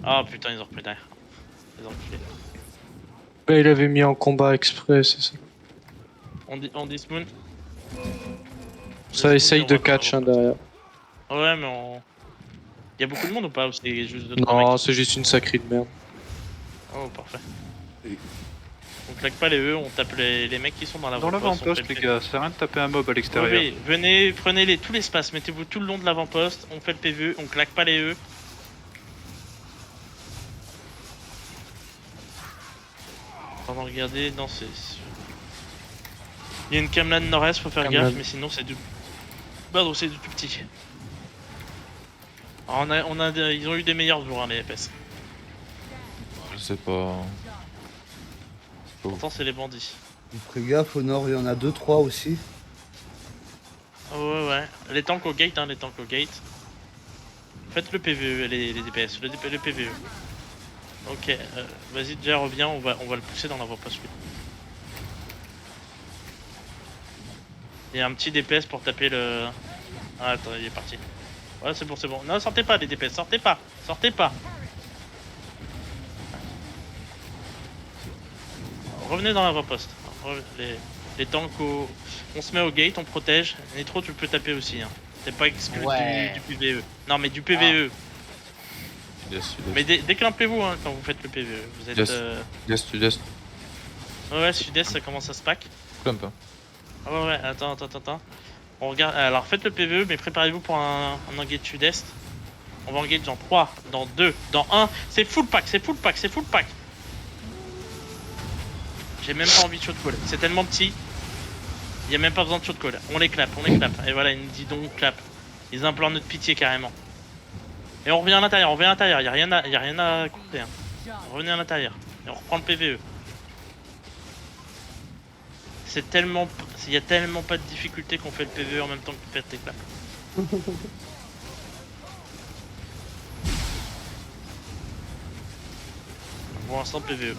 Ah putain, ils ont repris derrière. Ils ont reculé. Bah, il avait mis en combat exprès, c'est ça. On dismount. Ça essaye de catch derrière. Ouais, mais on. Y'a beaucoup de monde ou pas? Ou c'est juste de Non, c'est juste une sacrée de merde. Oh, parfait. On claque pas les E, on tape les mecs qui sont dans Dans l'avant-poste. l'avant-poste, les gars, ça sert à rien de taper un mob à l'extérieur. Oui, venez, prenez tout l'espace, mettez-vous tout le long de l'avant-poste, on fait le PVE, on claque pas les E. Pendant regarder, non c'est... Il y a une Kamlan nord-est, faut faire gaffe, mais sinon c'est du... Pardon, c'est du tout petit. Alors ils ont eu des meilleurs jours, hein, les FPS. Je sais pas. Pourtant c'est les bandits. Fais gaffe, au nord, il y en a 2-3 aussi. Oh, ouais. Les tanks au gate, hein, les tanks au gate. Faites le PVE, les DPS, le PVE. Ok, vas-y déjà reviens, on va le pousser dans l'avant-poste. Il y a un petit DPS pour taper le... Ah attends, il est parti. Ouais c'est bon. Non sortez pas les DPS, sortez pas. Revenez dans l'avant-poste. Les tanks on se met au gate, on protège. Nitro tu peux taper aussi hein. T'es pas exclu du PVE. Non mais du PVE. Mais déclampez-vous hein, quand vous faites le PVE. Vous êtes... Sud-est. Ouais, sud-est ça commence à se pack. Clamp. Ah ouais, attends. On regarde. Alors faites le PVE, mais préparez-vous pour un engage sud-est. On va engage dans 3, dans 2, dans 1. C'est full pack. J'ai même pas envie de shot call. C'est tellement petit. Il y a même pas besoin de shot call. On les clap. Et voilà, ils nous disent donc clap. Ils implorent notre pitié carrément. Et on revient à l'intérieur, y a rien à couper. Hein. Revenez à l'intérieur. Et on reprend le PVE. C'est tellement... Il y a tellement pas de difficulté qu'on fait le PVE en même temps que tu pètes tes claps. Pour l'instant PVE.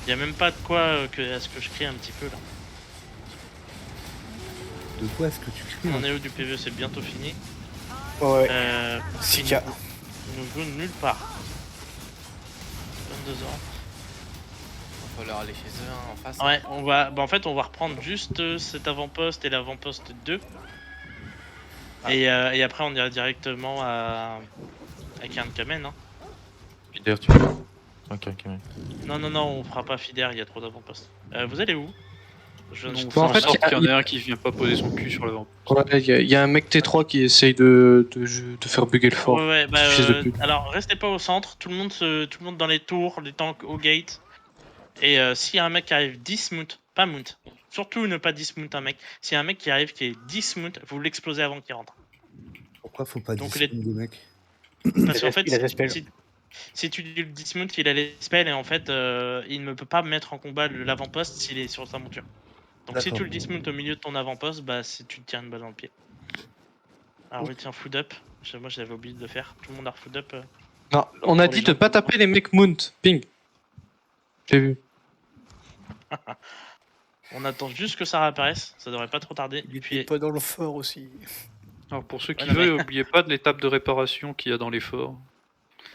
Il y a même pas de quoi à ce que je crie un petit peu là. De quoi est-ce que tu cries? On est où du PVE, c'est bientôt fini. Ouais. Sika. Nous jouons nulle part. 22 ans. Il va falloir aller chez eux hein, en face. Ouais, on va. Bah en fait on va reprendre juste cet avant-poste et l'avant-poste 2. Ah. Et après on ira directement à Kamen hein. Fider tu veux. Ok. Non, on fera pas Fider, il y a trop d'avant-postes. Vous allez où? En fait, il y en a un qui vient pas poser son cul sur l'avant. Ouais, il y a un mec T3 qui essaye de faire bugger le fort. Ouais, alors restez pas au centre, tout le monde dans les tours, les tanks au gate. Et s'il y a un mec qui arrive 10 mount, pas mount, surtout ne pas 10 mount un mec. S'il y a un mec qui arrive qui est 10 mount, vous l'explosez avant qu'il rentre. Pourquoi faut pas 10 de mec? Parce qu'en fait, si tu dis le 10 mount, il a les spells et en fait, il ne peut pas mettre en combat l'avant-poste s'il est sur sa monture. Donc si tu le 10 mount au milieu de ton avant-poste, bah tu te tiens une balle dans le pied. Alors oui, tiens, food up. Moi j'avais oublié de le faire. Tout le monde a food up. Non, on a dit de pas taper les mecs mount. Ping. J'ai vu. On attend juste que ça réapparaisse, ça devrait pas trop tarder. Il est pas dans le fort aussi. Alors pour ceux qui veulent, n'oubliez pas de l'étape de réparation qu'il y a dans les forts.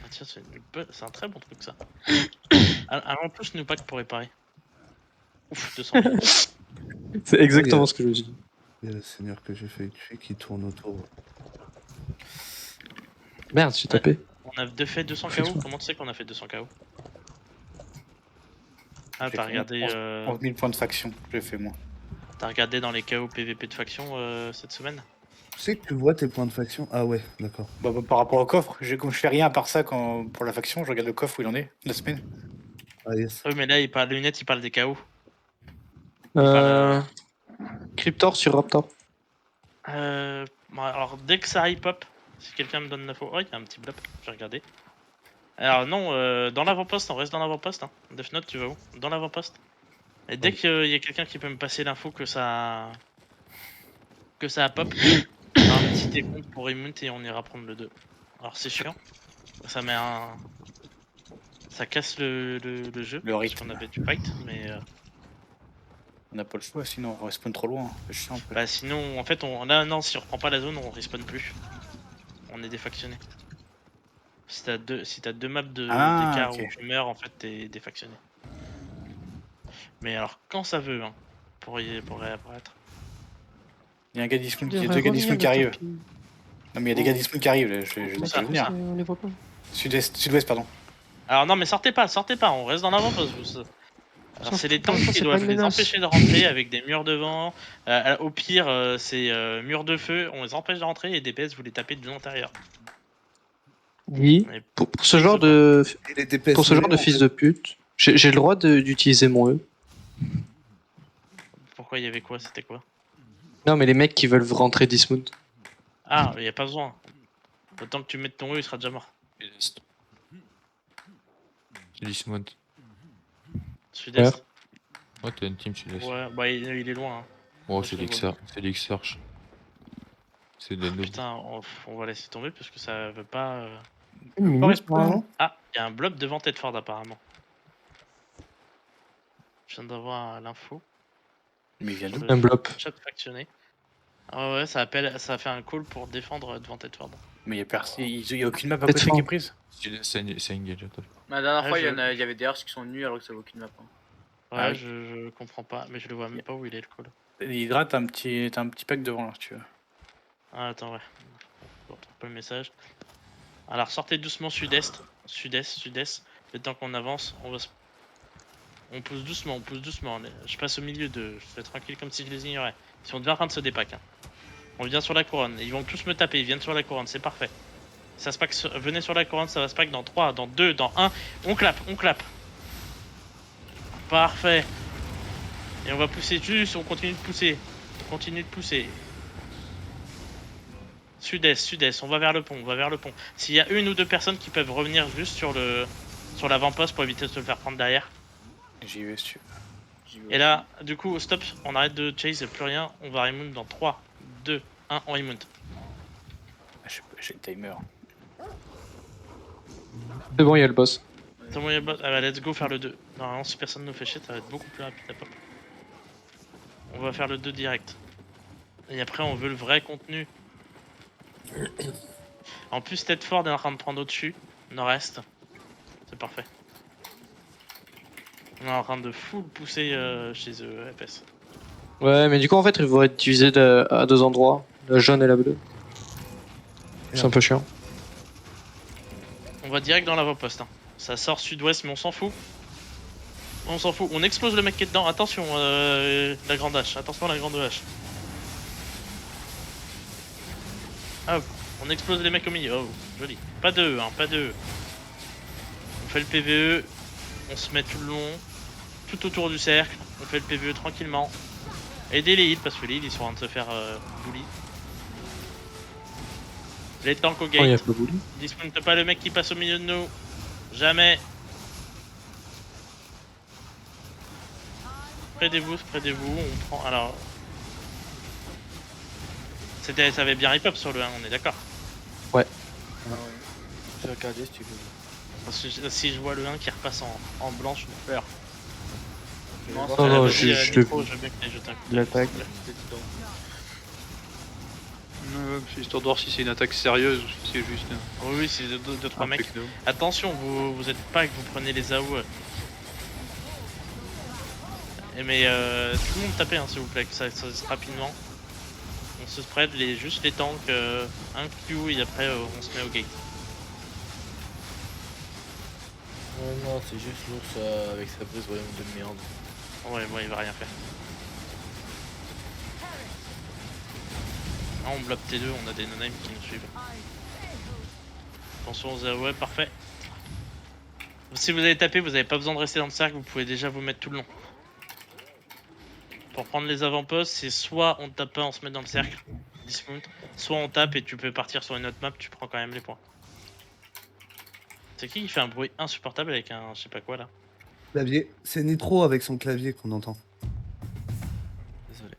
Ah tiens, c'est un très bon truc ça. Allons tous nous pack pour réparer. Ouf, 200 000. C'est exactement ce que je dis. Il y a le seigneur que j'ai fait tuer qui tourne autour. Merde, j'ai tapé. On a fait 200 KO, comment tu sais qu'on a fait 200 KO? Ah, t'as regardé... 11 000 points de faction, j'ai fait moi. T'as regardé dans les KO PVP de faction cette semaine? Tu sais que tu vois tes points de faction? Ah ouais, d'accord. Bah, par rapport au coffre, comme je fais rien à part ça pour la faction, je regarde le coffre où il en est, la semaine. Ah yes. Oui mais là, il parle de lunettes, il parle des KO. Cryptor sur Raptor. Alors dès que ça hip-hop, si quelqu'un me donne l'info... Oh, il y a un petit blop, je vais regarder. Alors non, dans l'avant-poste, on reste dans l'avant-poste. Hein. Death Note, tu vas où? Dans l'avant-poste. Et dès qu'il y a quelqu'un qui peut me passer l'info que ça a pop, on a un petit décompte pour remonte et on ira prendre le 2. Alors c'est chiant, ça met un... Ça casse le jeu, le rythme. parce qu'on avait du fight, mais... On n'a pas le choix, sinon on respawn trop loin. C'est chiant, bah sinon, en fait, là non, si on reprend pas la zone, on respawn plus. On est défactionné. Si t'as deux maps d'écart où tu meurs, en fait, t'es défactionné. Mais alors, quand ça veut, hein, pour réapparaître. Il y a un gars d'Ismoon, il y a deux gars d'Ismoon qui arrivent. Non mais il y a des gars d'Ismoon qui arrivent, je vais venir. On les voit pas. Sud-ouest, pardon. Alors non mais sortez pas, on reste dans l'avant-poste. Alors c'est les tanks qui c'est pas doivent une les menace. empêcher de rentrer avec des murs devant. Au pire, c'est murs de feu, on les empêche de rentrer et des DPS vous les tapez de l'intérieur. Oui. Mais Pour ce genre de Et les DPS pour ce genre de mêlés, en fils fait. de pute, j'ai le droit d'utiliser mon E. Pourquoi il y avait quoi? C'était quoi? Non, mais les mecs qui veulent rentrer Dismount. Ah, il y a pas besoin. Le temps que tu mettes ton E, il sera déjà mort. J'ai dismount. Sud-est. Ouais, t'as une team sud-est. Ouais, bah il est loin. Hein. Oh, Moi, c'est je le l'X-Arch. C'est l'X-Arch. C'est des noobs. Putain, on va laisser tomber parce que ça veut pas. Une minute, normalement. Ah, il y a un blob devant Tedford apparemment. Je viens d'avoir l'info. Mais il vient sur d'où? le Un blob. Chat fractionné. Ah ouais, ça a fait un call pour défendre devant Tedford. Mais il y a aucune map à Peut-être côté qui fort. est prise. C'est engage, attends. La dernière Ah, fois, je- il y avait des Arches qui sont venus alors que ça vaut aucune map. Hein. Ouais, Ah oui. je comprends pas, mais je le vois même pas où il est le call. Hydra, t'as un petit pack devant là, si tu veux. Ah, attends, ouais. Bon, trouve pas le message. Alors sortez doucement sud-est. Sud-est. Le temps qu'on avance, on pousse doucement, Je passe au milieu d'eux, je fais tranquille comme si je les ignorais. Ils sont déjà en train de se dépack. Hein. On vient sur la couronne, ils vont tous me taper, ils viennent sur la couronne, c'est parfait. Ça se pack venez sur la couronne, ça va se pack dans 3, dans 2, dans 1. On clappe. Parfait. Et on va pousser juste, on continue de pousser. Sud-est, on va vers le pont, S'il y a une ou deux personnes qui peuvent revenir juste sur l'avant-poste pour éviter de se le faire prendre derrière. J'y vais si tu veux. Et là, du coup, stop, on arrête de chase, plus rien, on va remount dans 3, 2, 1, on remount. Ah, j'ai le timer. C'est bon, il y a le boss. C'est bon, ah bah, let's go faire le 2. Normalement, si personne nous fait chier, ça va être beaucoup plus rapide à pop. On va faire le 2 direct. Et après, on veut le vrai contenu. En plus, Tedford est en train de prendre au-dessus, nord-est. C'est parfait. On est en train de full pousser chez eux, FS. Ouais, mais du coup, en fait, ils vont être divisés à deux endroits, la jaune et la bleue. C'est un peu chiant. On va direct dans l'avant-poste. Hein. Ça sort sud-ouest, mais on s'en fout. On explose le mec qui est dedans. Attention, la grande hache. Attention, la grande hache. Hop, on explose les mecs au milieu. Oh, joli. Pas d'eux, hein, pas d'eux. On fait le PVE. On se met tout le long. Tout autour du cercle. On fait le PVE tranquillement. Aidez les heals, parce que les heals, ils sont en train de se faire bully. Les tanks au Oh, il y a gate. pas de bully. Dismount pas le mec qui passe au milieu de nous. Jamais. Près-vous, on prend. Alors. Ça avait bien rip-up sur le 1, on est d'accord. Ouais. Je vais regarder si tu veux. Parce que si je vois le 1 qui repasse en blanc, je me peur. Non, Non, non, vas-y, je Nitro, le- je veux bien que t'aies jeté un coup d'œil, L'attaque. s'il te plaît. C'est histoire de voir si c'est une attaque sérieuse ou si c'est juste Oui, c'est 2-3 un mecs. techno. Attention, vous êtes pas que vous prenez les AOE. Mais tout le monde tapez hein, s'il vous plaît, que ça se rapidement. On se spread juste les tanks, un Q et après on se met au gate. Non, c'est juste l'ours avec sa brise royaume de merde. Ouais, bon, il va rien faire. Ah, on bloque T2, on a des no-names qui nous suivent. Attention aux AOE, parfait. Si vous avez tapé, vous n'avez pas besoin de rester dans le cercle, vous pouvez déjà vous mettre tout le long. Pour prendre les avant-postes, c'est soit on tape pas, on se met dans le cercle, dismount, soit on tape et tu peux partir sur une autre map, tu prends quand même les points. C'est qui fait un bruit insupportable avec un je sais pas quoi là? Clavier. C'est Nitro avec son clavier qu'on entend. Désolé.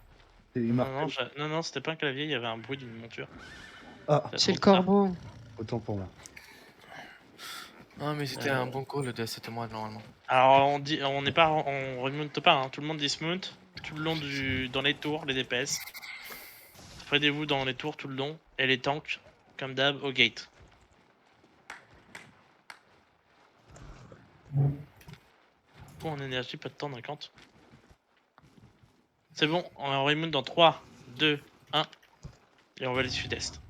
Et il marque- Non, c'était pas un clavier, il y avait un bruit d'une monture. Ah, C'est le corbeau. autant pour moi. Non, mais c'était un bon call de 7 mois normalement. Alors on remonte pas, hein. Tout le monde dismount, tout le long dans les tours, les DPS. Spreadez-vous dans les tours tout le long, et les tanks, comme d'hab, au gate. Pour en énergie, pas de temps, d'incante. C'est bon, on remonte dans 3, 2, 1, et on va aller sud-est.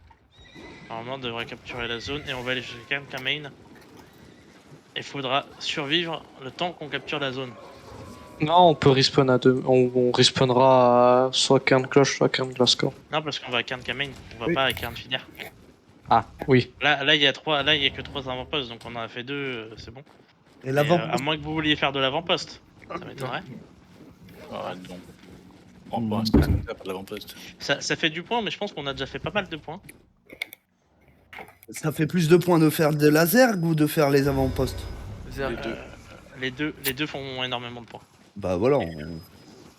Normalement on devrait capturer la zone, et on va aller jusqu'à main. Il faudra survivre le temps qu'on capture la zone. Non, on peut respawn à deux. On respawnera à soit Cairn Cloche, soit Cairn Glasgow. Non, parce qu'on va à Cairn Camain, on va Oui. pas à Cairn Finière. Ah, oui. Là, il y a que 3 avant-postes, donc on en a fait 2, c'est bon. Et À l'avant-poste. moins que vous vouliez faire de l'avant-poste, ça m'étonnerait. Ah non. On prend pas un pas de l'avant-poste. Ça fait du point, mais je pense qu'on a déjà fait pas mal de points. Ça fait plus de points de faire de la zerg ou de faire les avant-postes? Les deux font énormément de points. Bah voilà.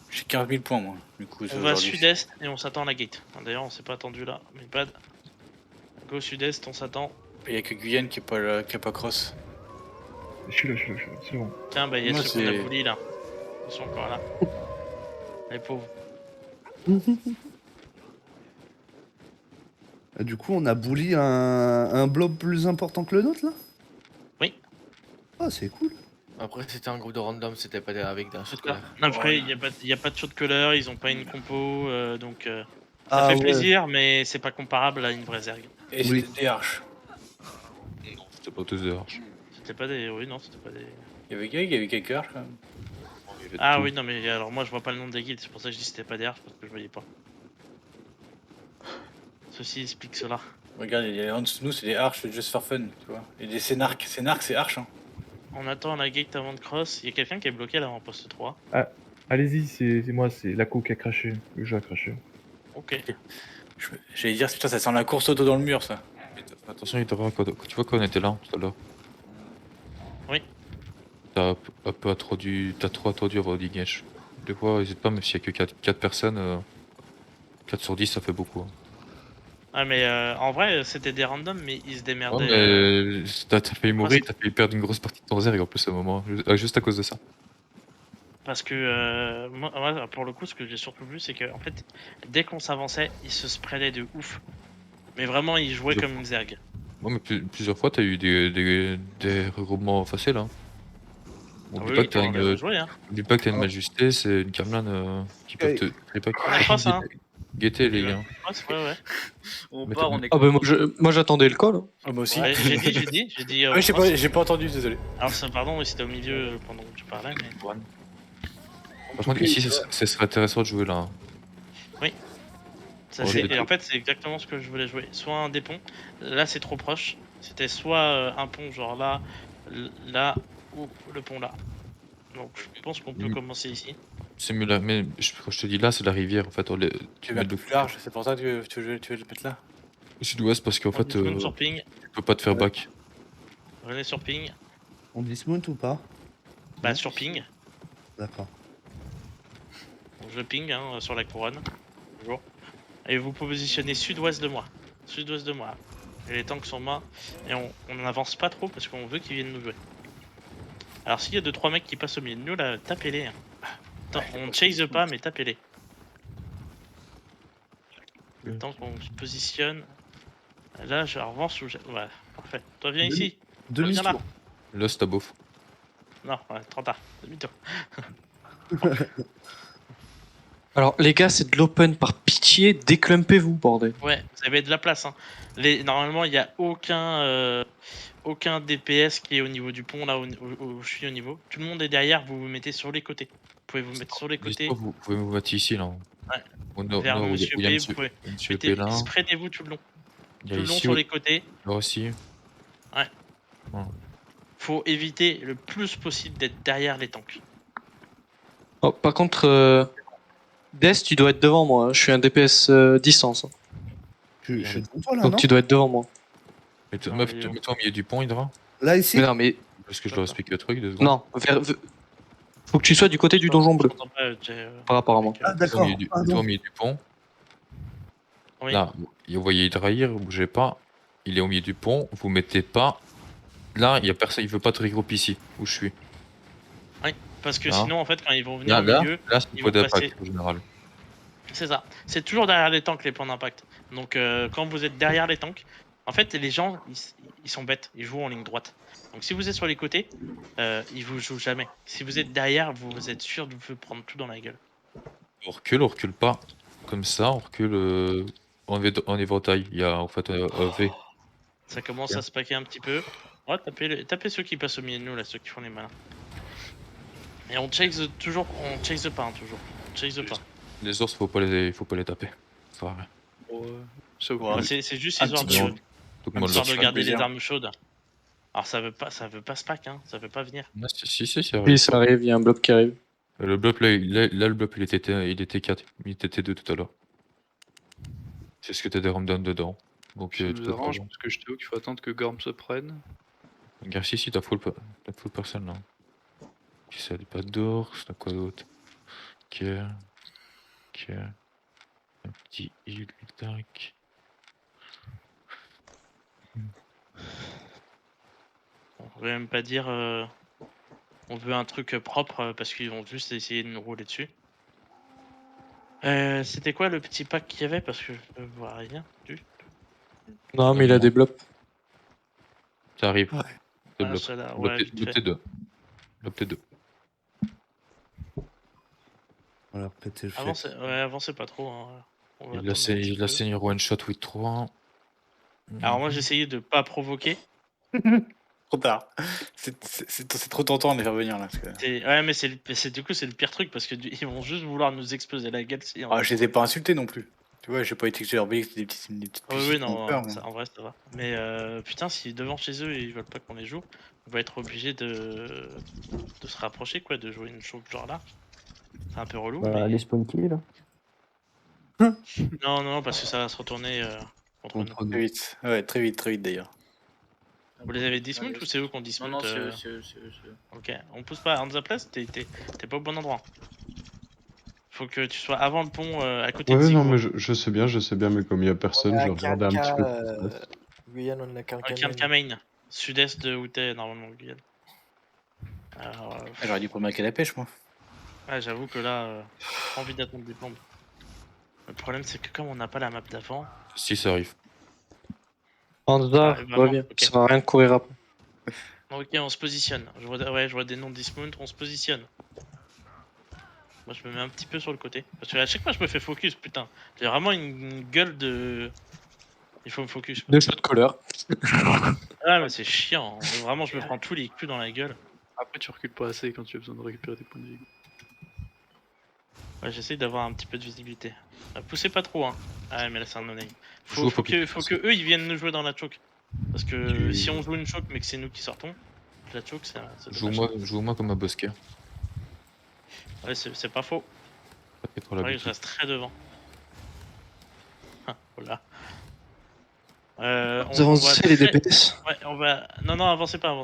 J'ai 15 000 points, moi. Du coup, On va sud-est et on s'attend à la gate. D'ailleurs, on s'est pas attendu là, mais pas. Go sud-est, on s'attend. Il y a que Guyane qui a pas cross. Je suis là, c'est bon. Tiens, bah il y a Moi, ceux qu'on a c'est- bully là. Ils sont encore là. Les pauvres. Du coup, on a bully un blob plus important que le nôtre là? Oui. Ah, c'est cool. Après, c'était un groupe de random, c'était pas avec d'un shot colère. Après, il y a pas de shot caller, ils ont pas une compo, donc ça Ah, fait ouais. plaisir, mais c'est pas comparable à une vraie zerg. Et Oui. c'était des arches. Non, c'était pas tous des arches. C'était pas des. Oui, non, c'était pas des. Il y avait quelques arches quand même. Il y avait Ah tout. oui, non, mais alors moi je vois pas le nom des guildes, c'est pour ça que je dis c'était pas des arches, parce que je voyais pas. Ceci explique cela. Regarde, il y a en dessous de nous, c'est des arches just for fun, tu vois. Et des scénarques. Scénarques, c'est arches, hein. On attend la gate avant de cross, il y a quelqu'un qui est bloqué là en poste 3. Allez-y, c'est moi, c'est Laco qui a craché. Le jeu a craché. Ok. J'allais dire, putain, ça sent la course auto dans le mur, ça. Attention, il devrait tu vois qu'on était là tout à l'heure. Oui. T'as un peu t'as trop attendu avant d'Ignesh. Des fois, n'hésite pas, même s'il y a que 4 personnes, 4 sur 10 ça fait beaucoup. Hein. Ah mais en vrai c'était des randoms mais ils se démerdaient. Ouais, mais t'as failli mourir, t'as failli perdre une grosse partie de ton zerg en plus à un moment, juste à cause de ça. Parce que moi, pour le coup ce que j'ai surtout vu c'est que en fait dès qu'on s'avançait ils se spreadaient de ouf. Mais vraiment ils jouaient comme une zerg. Ouais, mais plusieurs fois t'as eu des regroupements faciles. Hein. Ah Oublie oui, pas oui, que t'as on a joué, hein. une Majesté, c'est une Camelan qui peuvent te. On a cross, hein. Guetter les gars. Ouais. On Mais part, t'as- on est. Ah bah moi j'attendais le call. Ah, moi aussi. Ouais, j'ai dit. Ouais, j'ai pas entendu, désolé. Alors ça, pardon, oui, c'était au milieu pendant que tu parlais, mais. Par contre, ici, ce serait intéressant de jouer là. Hein. Oui. Ça, Oh, et en fait, c'est exactement ce que je voulais jouer. Soit un des ponts, là c'est trop proche. C'était soit un pont, genre là, ou le pont là. Donc je pense qu'on peut commencer ici. C'est mieux là, mais quand je te dis là, c'est la rivière en fait. Tu vas plus large, c'est pour ça que tu veux le mettre là. Au sud-ouest, parce qu'en fait, Dismount sur ping. tu peux pas te faire back. Venez sur ping. On dismount ou pas? Bah sur ping. D'accord. Donc, je ping hein, sur la couronne. Toujours. Et vous positionnez sud-ouest de moi. Sud-ouest de moi. Et les tanks sont morts. Et on n'avance pas trop parce qu'on veut qu'ils viennent nous jouer. Alors s'il y a 2-3 mecs qui passent au milieu de nous là, tapez-les. Hein. On ne chase pas mais tapez-les. Le temps qu'on se positionne. Là je avance où j'ai. Ouais, parfait. Toi viens ici. Toi, viens là. Là, c'est à beauf. Non, ouais, 30 à. Demi-tour. Alors les gars, c'est de l'open, par pitié, déclumpez-vous, bordel. Ouais, vous avez de la place. Hein. Normalement, il n'y a aucun DPS qui est au niveau du pont, là où je suis au niveau. Tout le monde est derrière, vous vous mettez sur les côtés. Vous pouvez vous mettre sur les côtés. Vous pouvez vous mettre ici là. Ouais. Au nord, Vers où Monsieur il y a P, Monsieur- vous pouvez Monsieur P là. spreadez-vous tout le long. Il y a Tout le long ici sur où- les côtés. Là aussi. Ouais. Voilà. Faut éviter le plus possible d'être derrière les tanks. Oh, par contre, Des, tu dois être devant moi, hein. Je suis un DPS distance. Hein. Je suis devant toi là, Donc non? tu dois être devant moi. Mets-toi au milieu du pont, Hydra. Là, ici? Mais non, mais. Parce que je dois expliquer le truc 2 secondes. Non, faut que tu sois du côté du donjon bleu. Par rapport à moi. Ah, Mets-toi d'accord. au milieu du pont. Oui. Là, vous voyez Hydraïr, bougez pas. Il est au milieu du pont, vous mettez pas. Là, il y a personne, il veut pas te regrouper ici, où je suis. Oui, parce que Là. sinon, en fait, quand ils vont venir Là, au milieu, là c'est ils une vont fois d'impact passer. en général. C'est ça. C'est toujours derrière les tanks les points d'impact. Donc quand vous êtes derrière les tanks, en fait les gens ils sont bêtes, ils jouent en ligne droite. Donc si vous êtes sur les côtés, ils vous jouent jamais. Si vous êtes derrière, vous êtes sûr de vous prendre tout dans la gueule. On recule pas comme ça, on recule en éventail. Il y a en fait un V. Ça commence à se paquer un petit peu. Ouais, tapez ceux qui passent au milieu de nous, là, ceux qui font les malins. Et on chase toujours, on chase pas, hein, toujours. On chase pas. Les ours, faut pas les taper. Ça sert à rien. Ouais, c'est juste un histoire petit de, coup. histoire de fait garder les plaisir. armes chaudes. Alors ça veut pas spack, hein, ça veut pas venir. Ouais, si, ça Oui, ça arrive, il y a un bloc qui arrive. Le bloc là, le bloc il était 4, il était T2 tout à l'heure. C'est ce que t'as des ramdowns dedans. Donc Ça tu nous peux pas arrange voir. parce que je t'avoue qu'il faut attendre que Gorm se prenne. Regarde si t'as full personne là. Qui ça, des pattes d'ours, t'as quoi d'autre? Ok. Un petit heal, tac. On veut même pas dire on veut un truc propre parce qu'ils vont juste essayer de nous rouler dessus. C'était quoi le petit pack qu'il y avait parce que je vois rien du tout. Non, mais il a des blocs. Ça arrive. Ouais. Deux Ah, blocs. ceux-là, Bloc ouais, vite fait. T2. Bloc T2. On va leur péter le Avancez, flip. ouais, avancez pas trop. Hein. On va Il a attendre un petit peu. seigneur one shot with 3. Alors moi j'essayais de pas provoquer. Trop tard. C'est trop tentant de les faire venir là. Parce que... Ouais mais du coup c'est le pire truc parce que ils vont juste vouloir nous exploser la gueule si Ah, je les ai pas insultés non plus. Tu vois, j'ai pas été que j'ai des petites oui, puces non, peur, en vrai ça va. Mais putain, si devant chez eux ils veulent pas qu'on les joue, on va être obligé de se rapprocher quoi, de jouer une chose genre là. C'est un peu relou. Bah, mais... les spawn kills là. Non, parce que ça va se retourner contre nous. Très vite. Ouais, très vite d'ailleurs. Vous les avez dismount ou c'est eux qu'on dismount? Non, c'est eux. Ok, on pousse pas. On the place, t'es pas au bon endroit. Faut que tu sois avant le pont, à côté de Ouais, Ziggo. non, mais je sais bien, mais comme il y a personne, je regardais un petit peu. Guyane, on a Cancamain, sud-est de où t'es normalement, Guyane. Alors, J'aurais dû prendre ma canne à pêche, moi. ouais, j'avoue que là, j'ai envie d'attendre des plombes. Le problème, c'est que comme on n'a pas la map d'avant. Si, ça arrive. Hansa, va bien. Ça va rien de courir après. Ok, on se positionne. Je vois des noms de dismount, on se positionne. Moi, je me mets un petit peu sur le côté. Parce que à chaque fois, je me fais focus, putain. J'ai vraiment une gueule de. Il faut me focus. Deux shots de couleur. Ah, mais c'est chiant. Vraiment, je me prends tous les coups dans la gueule. Après, tu recules pas assez quand tu as besoin de récupérer tes points de vie. Ouais, j'essaye d'avoir un petit peu de visibilité. Poussez pas trop, hein. Ah, mais là, c'est un no-name. Faut Faut que eux, ils viennent nous jouer dans la choke. Parce que si on joue une choke, mais que c'est nous qui sortons, la choke, c'est Joue-moi comme un bosquet. Ouais, c'est pas faux. Ouais, je reste très devant. Ah, voilà. Vous avancez les DPS? Ouais, on va. Non, avancez pas.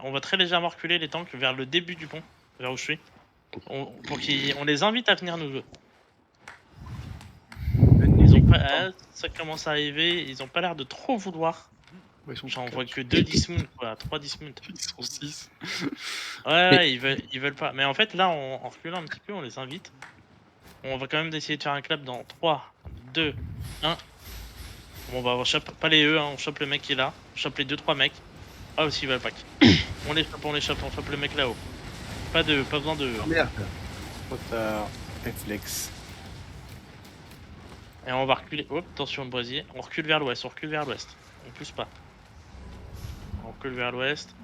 On va très légèrement reculer les tanks vers le début du pont, vers où je suis. On les invite à venir nous jouer. Ils ont pas... ça commence à arriver, ils ont pas l'air de trop vouloir. Ouais, j'en vois que 2 dismount, quoi, 3 dismount. Ils sont 6. Ouais, ils veulent pas. Mais en fait, là, en reculant un petit peu, on les invite. On va quand même essayer de faire un clap dans 3, 2, 1. Bon, bah, on chope pas les E, hein, on chope le mec qui est là. On chope les 2-3 mecs. Ah, aussi, ils veulent pas. on les chope, on chope le mec là-haut. Pas besoin de. Merde. Trop tard. Réflexe. Et on va reculer. Hop, attention le brasier. On recule vers l'ouest, On pousse pas. On recule vers l'ouest.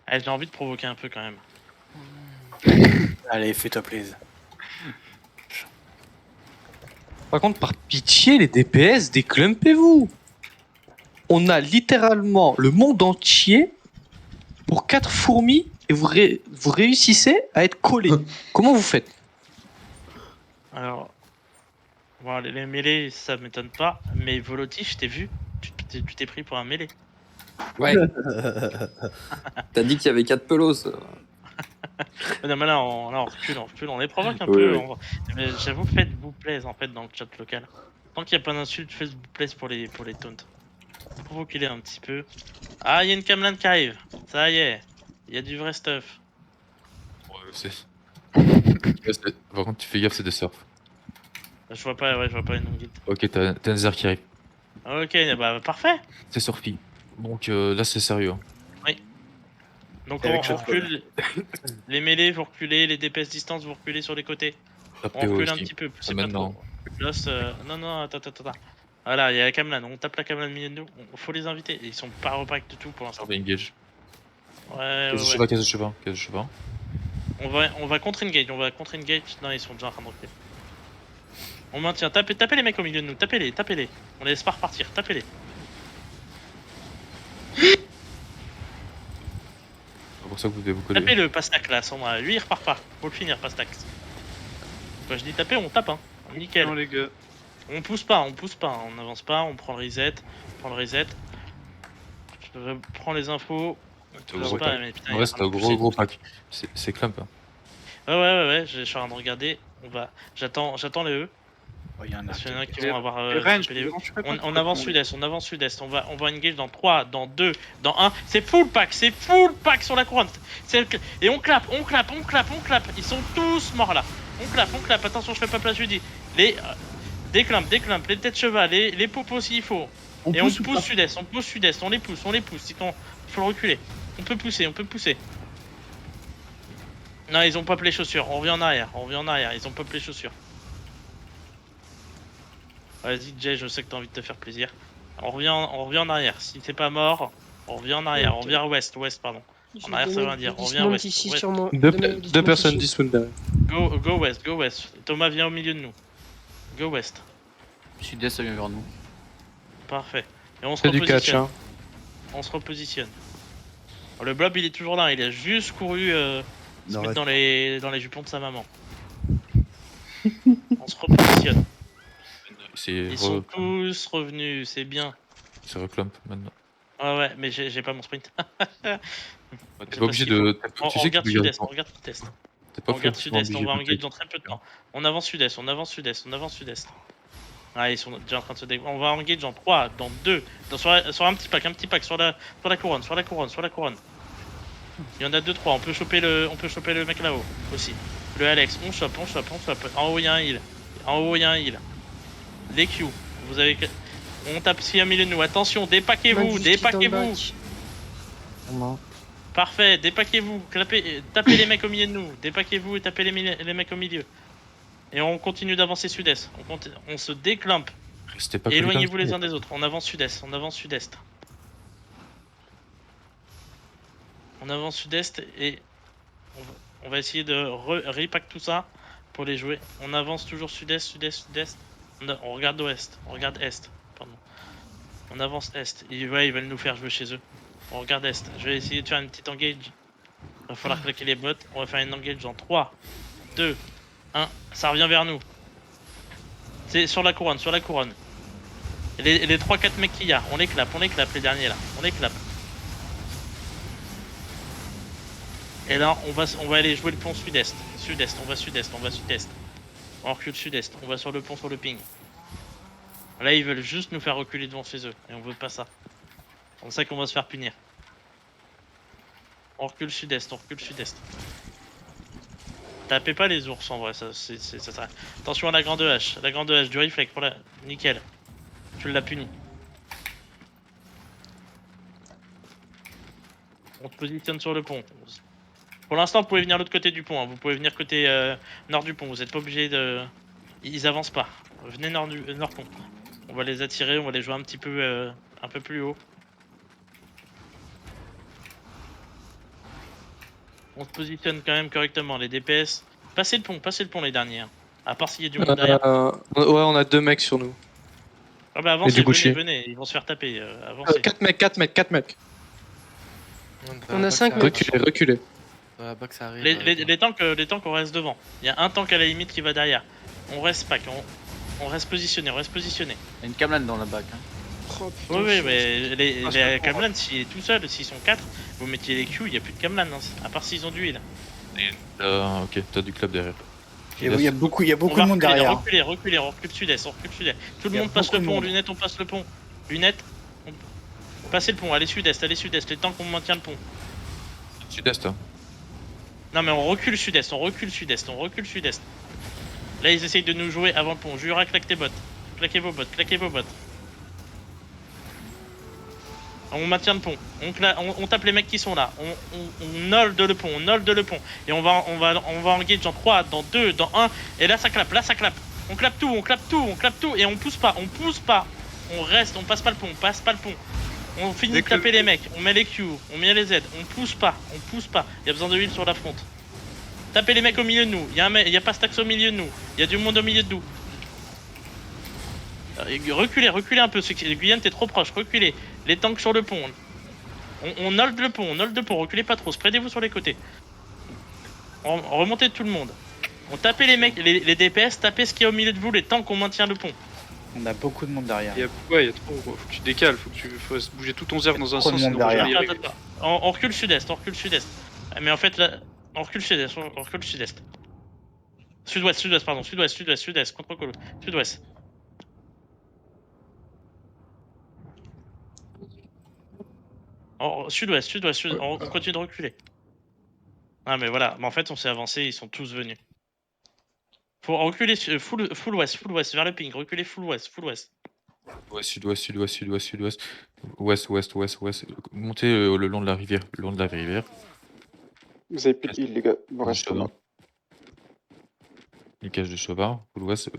Allez, j'ai envie de provoquer un peu quand même. Allez, fais-toi plaisir. Par contre, par pitié, les DPS, déclumpez-vous. On a littéralement le monde entier pour 4 fourmis et vous réussissez à être collés. Comment vous faites? Alors, bon, les mêlées, ça m'étonne pas, mais Volotif, je t'ai vu, tu t'es pris pour un mêlé. Ouais. T'as dit qu'il y avait 4 pelos. Non, mais là, on recule, on les provoque un peu. Oui. Mais j'avoue, faites-vous plaisir en fait dans le chat local. Tant qu'il n'y a pas d'insultes, faites-vous plaisir pour les taunts. Provoquez-les un petit peu. Ah, il y a une Cameline qui arrive. Ça y est, il y a du vrai stuff. Par contre, tu fais gaffe, c'est des surfs. Je vois pas une guide. Ok, t'as un Zer qui arrive. Ok, bah parfait. C'est surfi. Donc là, c'est sérieux. Hein. Oui. Donc on recule. Les mêlées, vous reculez. Les DPS distance, vous reculez sur les côtés. On recule un petit peu, poussez pas trop. Lost, non, attends. Voilà, il y a la Kamlan, on tape la Kamlan au milieu de nous, faut les inviter, ils sont pas repack de tout pour l'instant. Engage. Ouais. Casse de cheval. On va contre engage, non ils sont déjà en train de reculer. On maintient, tapez les mecs au milieu de nous, tapez-les. On les laisse pas repartir, tapez-les. C'est pour ça que vous devez vous coller. Tapez le Pastac là, sans moi, lui il repart pas, faut le finir Pastac. Quand je dis taper, on tape hein, nickel. Non les gars. On pousse pas, on n'avance pas, on prend le reset. Je prends les infos. C'est un gros pack. C'est clump. Hein. Ouais, je suis en train de regarder. J'attends les E. Il y en a qui vont avoir on avance sud-est, on va engage dans 3, dans 2, dans 1. C'est full pack sur la couronne. Et on clappe. Ils sont tous morts là. On clappe. Attention, je fais pas place, je dis. Des clumps, les têtes cheval, les popos s'il faut. Et on pousse sud-est, on les pousse. Il faut le reculer. On peut pousser. Non, ils ont pop les chaussures. On revient en arrière. Ils ont pop les chaussures. Vas-y, Jay, je sais que t'as envie de te faire plaisir. On revient en arrière. Si t'es pas mort, on revient en arrière. On revient ouest, pardon. En arrière, ça veut dire. On revient ouest. Ici sur moi. Deux personnes dismount derrière. Go west. Thomas vient au milieu de nous. Go west. Sud-est, ça vient vers nous. Parfait. Et on se C'est du catch, hein. repositionne. Le blob, il est toujours là. Il a juste couru se mettre dans les jupons de sa maman. On se repositionne. Ils sont tous revenus, c'est bien. C'est reclump maintenant. Ouais, mais j'ai pas mon sprint. T'es pas obligé de. On regarde sud-est, on regarde sud-est, on va engage dans très peu de temps. On avance sud-est. Ah, ils sont déjà en train de se dégager. On va engage dans 3, dans 2, sur un petit pack, sur la couronne. Il y en a 2-3, on peut choper le mec là-haut aussi. Le Alex, on chope. En haut, il y a un heal. Les Q, vous avez... On tape si un milieu de nous, attention, dépaquez-vous. Parfait, dépaquez-vous, tapez les mecs au milieu de nous, dépaquez-vous et tapez les mecs au milieu. Et on continue d'avancer sud-est, on se déclampe. Éloignez-vous les uns des autres, on avance sud-est. Et on va essayer de repack tout ça pour les jouer. On avance toujours sud-est. On regarde est, pardon. On avance est. Ils veulent nous faire jouer chez eux. On regarde est. Je vais essayer de faire une petite engage. Il va falloir claquer les bots. On va faire une engage en 3, 2, 1. Ça revient vers nous. C'est sur la couronne. Les 3-4 mecs qu'il y a, on les clappe les derniers là. On les clappe. Et là, on va aller jouer le pont sud-est. On va sud-est. On recule sud-est, on va sur le pont, sur le ping. Là, ils veulent juste nous faire reculer devant chez eux, et on veut pas ça. On sait qu'on va se faire punir. On recule sud-est. Tapez pas les ours en vrai, ça sert. Attention à la grande hache, du reflex pour la... Nickel. Tu l'as puni. On te positionne sur le pont. Pour l'instant, vous pouvez venir de l'autre côté du pont, hein. Vous pouvez venir côté nord du pont, vous n'êtes pas obligé de... Ils avancent pas. Venez nord pont. On va les attirer, on va les jouer un peu plus haut. On se positionne quand même correctement, les DPS. Passez le pont les derniers. Hein. À part s'il y a du monde derrière. Ouais, on a 2 mecs sur nous. Ah bah avancez, venez, ils vont se faire taper. Avancez. 4 mecs. On a 5 mecs. Reculez. Ça arrive, les tanks, on reste devant. Il y a un tank à la limite qui va derrière. On reste pack, on reste positionné. Il y a une Kamlan dans la back. Hein. Oh, oui, mais les Kamlan, s'il est tout seul, s'ils sont 4, vous mettiez les Q, il n'y a plus de Kamlan, hein, à part s'ils ont du heal. Ok, t'as du club derrière. Il y a beaucoup de monde derrière. Reculez, on recule sud-est. Tout le monde passe le pont, lunettes, on passe le pont. Lunettes, passez le pont, allez sud-est, les tanks on maintient le pont. Sud-est, hein. Non mais on recule sud-est. Là ils essayent de nous jouer avant le pont. Jura, claquez vos bots. On maintient le pont. On tape les mecs qui sont là. On hold le pont. On hold le pont. Et on va engage dans 3, dans 2, dans 1. Et là ça clappe. Là ça clappe. On clappe tout. On clappe tout. On clappe tout. Et on pousse pas. On pousse pas. On reste. On passe pas le pont. On passe pas le pont. On finit de taper les mecs. On met les Q. On met les Z. On pousse pas. On pousse pas. Il y a besoin de heal sur la fronte. Tapez les mecs au milieu de nous. Il y a pas Stax au milieu de nous. Il y a du monde au milieu de nous. Reculez un peu. Guyane, t'es trop proche. Reculez. Les tanks sur le pont. On hold le pont. Reculez pas trop. Spreadez-vous sur les côtés. Remontez tout le monde. On tapez les mecs, les DPS. Tapez ce qu'il y a au milieu de vous. Les tanks, on maintient le pont. On a beaucoup de monde derrière. Il y a trop. Faut que tu décales. Faut bouger tout ton zerg dans un Trop de sens. monde sinon derrière. je vais y arriver. Attends. On recule sud-est. Mais en fait, là, on recule sud-est. Sud-ouest, pardon. Sud-ouest. Contre-colo. Sud-ouest. Sud-ouest, on continue de reculer. Ah mais voilà, mais en fait on s'est avancé, ils sont tous venus. Faut reculer full ouest, vers le ping, reculer full ouest. Sud-ouest. Ouest. Montez le long de la rivière. Vous avez plus de heal, les gars. Vous restez là. Les cages de Chauvard, full ouest.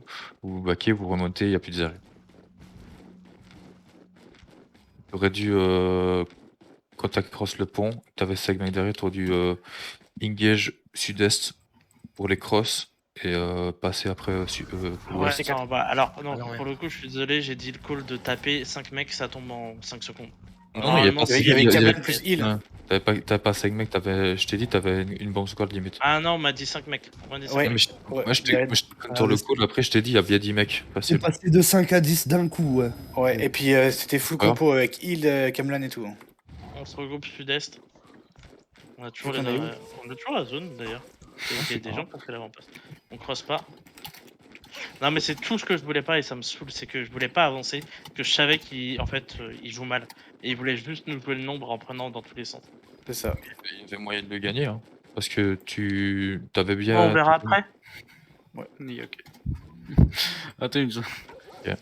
Vous baquez, vous remontez, il n'y a plus de zerg. T'aurais dû, quand t'as cross le pont, t'avais 5 mecs derrière, t'aurais dû engage sud-est pour les crosses et passer après Ouais, non, bah alors, non, pour le coup, je suis désolé, j'ai dit le call de taper 5 mecs, ça tombe en 5 secondes. Non, il y avait Kamlan plus heal. T'avais pas 5 mecs, je t'ai dit, t'avais une bombe squad limite. Ah non, on m'a dit 5 mecs. Moi, je t'ai sur le call, après, je t'ai dit, il y a bien 10 mecs. C'est passé de 5 à 10 d'un coup, ouais. Ouais, et puis c'était full compo avec heal, Kamlan et tout. On se regroupe sud-est. On a toujours la zone d'ailleurs. Il y a des gens qui ont fait l'avant-poste. On crosse pas. Non mais c'est tout ce que je voulais pas et ça me saoule, c'est que je voulais pas avancer, que je savais qu'il il joue mal. Et il voulait juste nous jouer le nombre en prenant dans tous les sens. C'est ça. Il y avait moyen de le gagner, hein. Parce que tu t'avais bien... On verra après. Ouais, ok. Attends une seconde. Ok.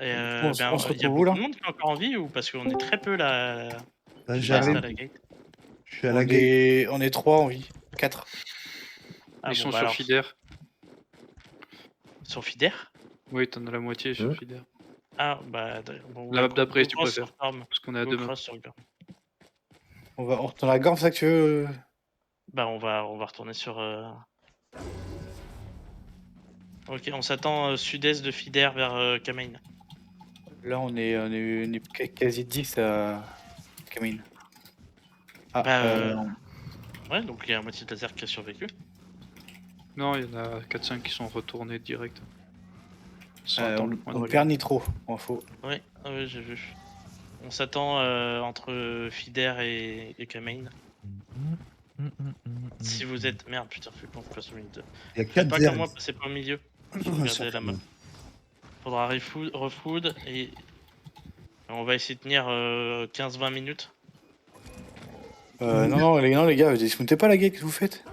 Et on se il y a retrouve beaucoup où, là de monde qui est encore en vie ou parce qu'on est très peu là. J'arrive. À la gate. Je suis à la gate. On est 3 en vie. 4. Ils sont sur Fider. Sur Fider? Oui, t'en as la moitié sur Fider. Ah bah bon. La map d'après si tu préfères. Parce qu'on est à 2 maps. On retourne à la Gorme, c'est ça que tu veux? Bah on va retourner sur... Ok, on s'attend sud-est de Fider vers Kamain. Là on est quasi 10 à Kamain. Ah, ouais, donc il y a la moitié de laser qui a survécu. Non, il y en a 4-5 qui sont retournés direct. On perd Nitro, en info. Oui, j'ai vu. On s'attend entre Fider et Kamain. Si vous êtes... Merde, putain, fais qu'on passe au milieu. Il y a 4 pas comme moi, passez pas au milieu. Regardez la map. Faudra refood et... On va essayer de tenir 15-20 minutes. Non, les gars, dismontez pas la gate que vous faites.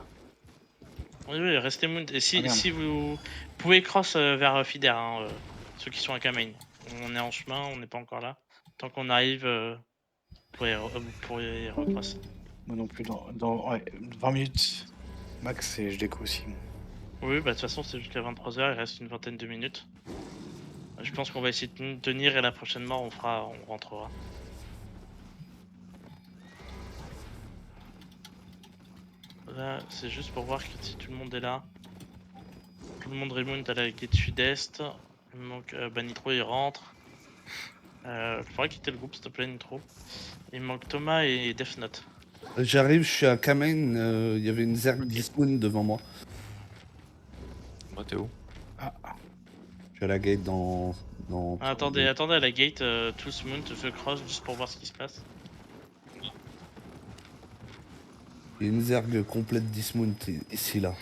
Oui, restez mount. Et si vous pouvez cross vers Fider, hein, ceux qui sont à Kamain. On est en chemin, on n'est pas encore là. Tant qu'on arrive, vous pourrez recross. Moi non plus, dans 20 minutes max et je déco aussi. Oui, bah de toute façon c'est jusqu'à 23h, il reste une vingtaine de minutes. Je pense qu'on va essayer de tenir et là prochainement on rentrera. Là c'est juste pour voir que si tout le monde est là. Tout le monde remonte à la gate sud-est. Il manque Nitro il rentre. Il faudrait quitter le groupe s'il te plaît Nitro. Il manque Thomas et Death Note. J'arrive, je suis à Kamain, il y avait une Zerg Dismoon devant moi. Moi, t'es où? Je suis à la gate dans... Attendez à la gate, tous mount, je cross juste pour voir ce qui se passe. Il y a une Zerg complète Dismoon ici là.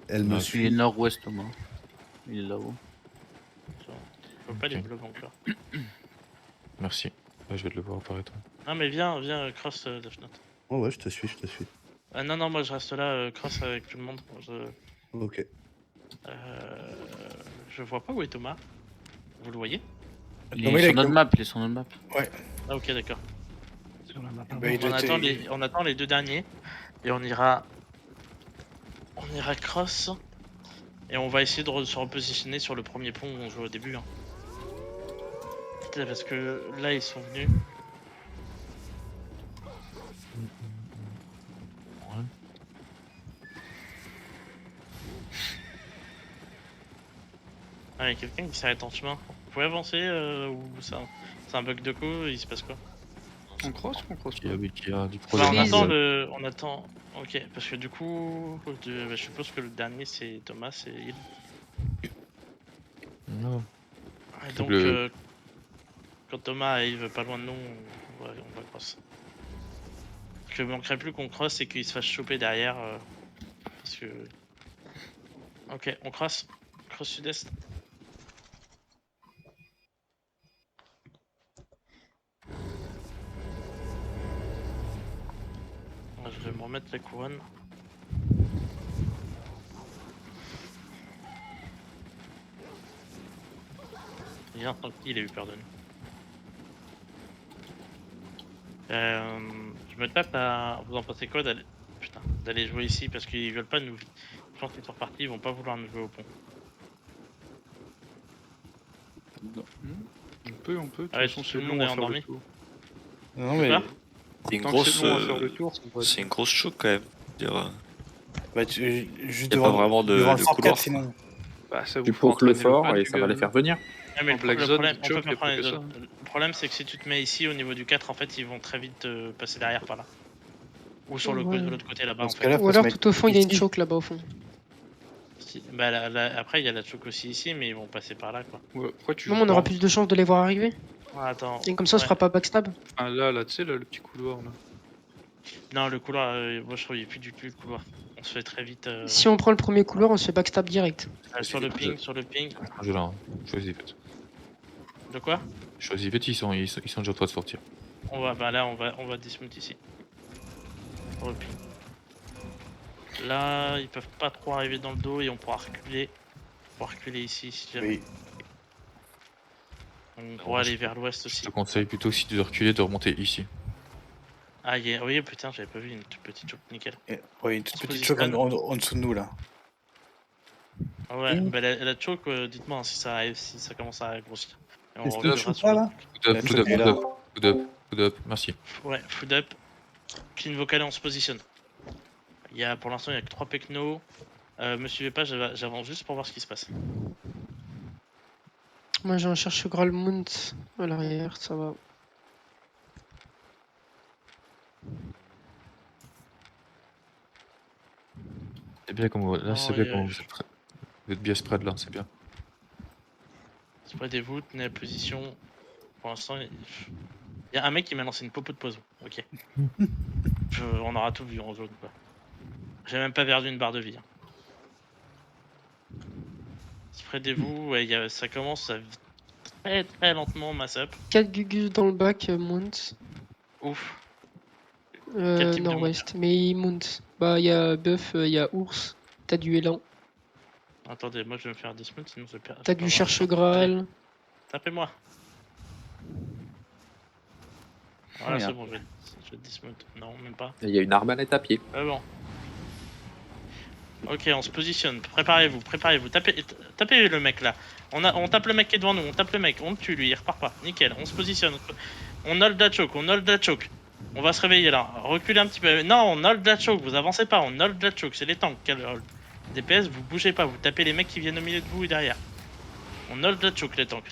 Elle me suit. Il est nord-ouest Thomas. Il est là-haut. Faut pas les blocs encore. Merci. Ouais, je vais te le voir apparaître. Ah mais viens cross Death Note. Oh ouais, je te suis. Non, moi je reste là, cross avec tout le monde. Ok. Je vois pas où est Thomas. Vous le voyez? Il est sur notre map, il est sur notre map. Ouais. Ah, ok, d'accord. Bah, il était- On attend les deux derniers et on ira cross et on va essayer de se repositionner sur le premier pont où on jouait au début. Hein. Parce que là ils sont venus. Ah, il y a quelqu'un qui s'arrête en chemin. Vous pouvez avancer ou c'est un bug de coup, il se passe quoi? On cross ou on cross Il y a du Bah, problème. on attend. Ok, parce que du coup, je suppose que le dernier c'est Thomas et il. Non. Et donc, quand Thomas arrive pas loin de nous, on va cross. Ce que manquerait plus qu'on cross et qu'il se fasse choper derrière. Parce que. Ok, on cross. Cross sud-est. Je vais me remettre la couronne. Il vient tranquille, il a eu peur de nous. Je me tape à... Vous en pensez quoi d'aller jouer ici parce qu'ils veulent pas nous... Je pense qu'ils sont repartis, ils vont pas vouloir nous jouer au pont. On peut. De toute Ouais, façon, tout c'est le long monde est à faire le endormi. tour. Non, mais. Quoi C'est une Tant que grosse. c'est long à faire le tour, ça va être- C'est une grosse choc quand même. Dire, Bah, juste y a pas vraiment de fort couloir. 4, sinon. Bah, ça Tu vous fera pousses le entraîner fort pan et du ça va les gars. faire venir. Ah, mais En Black le Zone, problème, du on peut choc, pas y a prendre pas les que zones. Le problème c'est que si tu te mets ici au niveau du 4, en fait ils vont très vite passer derrière par là. Ou sur Ouais. l'autre côté là-bas. Dans En ce fait. cas-là, Ou faut se alors mettre tout au fond, il y a une ici. choke là-bas au fond. Bah, après il y a la choke aussi ici, mais ils vont passer par là quoi. Ouais, pourquoi tu Non, joues mais on aura pas plus de chances de les voir arriver. Attends. Et comme ça, on se fera pas backstab. Ah, là, tu sais, là, le petit couloir là. Non, le couloir, moi je trouve qu'il n'y a plus du tout le couloir. On se fait très vite. Si on prend le premier couloir, on se fait backstab direct. Sur le ping. Je là, choisis vite. De quoi? Choisis vite, ils sont déjà en train de sortir. Là on va dismount ici. Sur le ping. Là, ils peuvent pas trop arriver dans le dos et on pourra reculer. On pourra reculer ici si jamais. Oui. On pourra aller vers l'ouest Je aussi. te conseille plutôt si tu dois reculer de remonter ici. Ah, oui, putain, j'avais pas vu une toute petite choke, nickel. Ouais, une toute On se petite choc positionne. en dessous de nous, là. Ah ouais, bah la choke, dites-moi hein, si ça arrive, si ça commence à grossir. Et on Est-ce que reviendra tu joues sur pas le- là? Food up, merci. Ouais, food up. Clean vocal et on se positionne. Pour l'instant, il y a que 3 pecnos. Me suivez pas, j'avance juste pour voir ce qui se passe. Moi, j'en cherche Gralmount à l'arrière, ça va. C'est bien comme là, c'est bien comme vous êtes bien spread là, c'est bien. Spreadez-vous, tenez la position. Pour l'instant, il y a un mec qui m'a lancé une popo de poison. Ok. On aura tout vu en jaune quoi. J'ai même pas perdu une barre de vie. Hein. Spreadez-vous, ouais, ça commence à très très lentement mass up. 4 Gugus dans le bac, Mount. Ouf. Quel type de Nord-ouest, mais il Mount. Bah, il y a Buff, il y a Ours, t'as du Élan. Attendez, moi je vais me faire dismount sinon je perds. T'as du Cherche Graal. Tapez-moi. Voilà, Rien. c'est bon, je vais dismount. Non, même pas. Il y a une arbalète à pied. Ah bon. Ok, on se positionne. Préparez-vous. Tapez le mec là. On tape le mec qui est devant nous. On tape le mec. On le tue lui. Il repart pas. Nickel. On se positionne. On hold la choke. On va se réveiller là. Reculez un petit peu. Non, on hold la choke. Vous avancez pas. On hold la choke. C'est les tanks. DPS, vous bougez pas. Vous tapez les mecs qui viennent au milieu de vous et derrière. On hold la choke les tanks.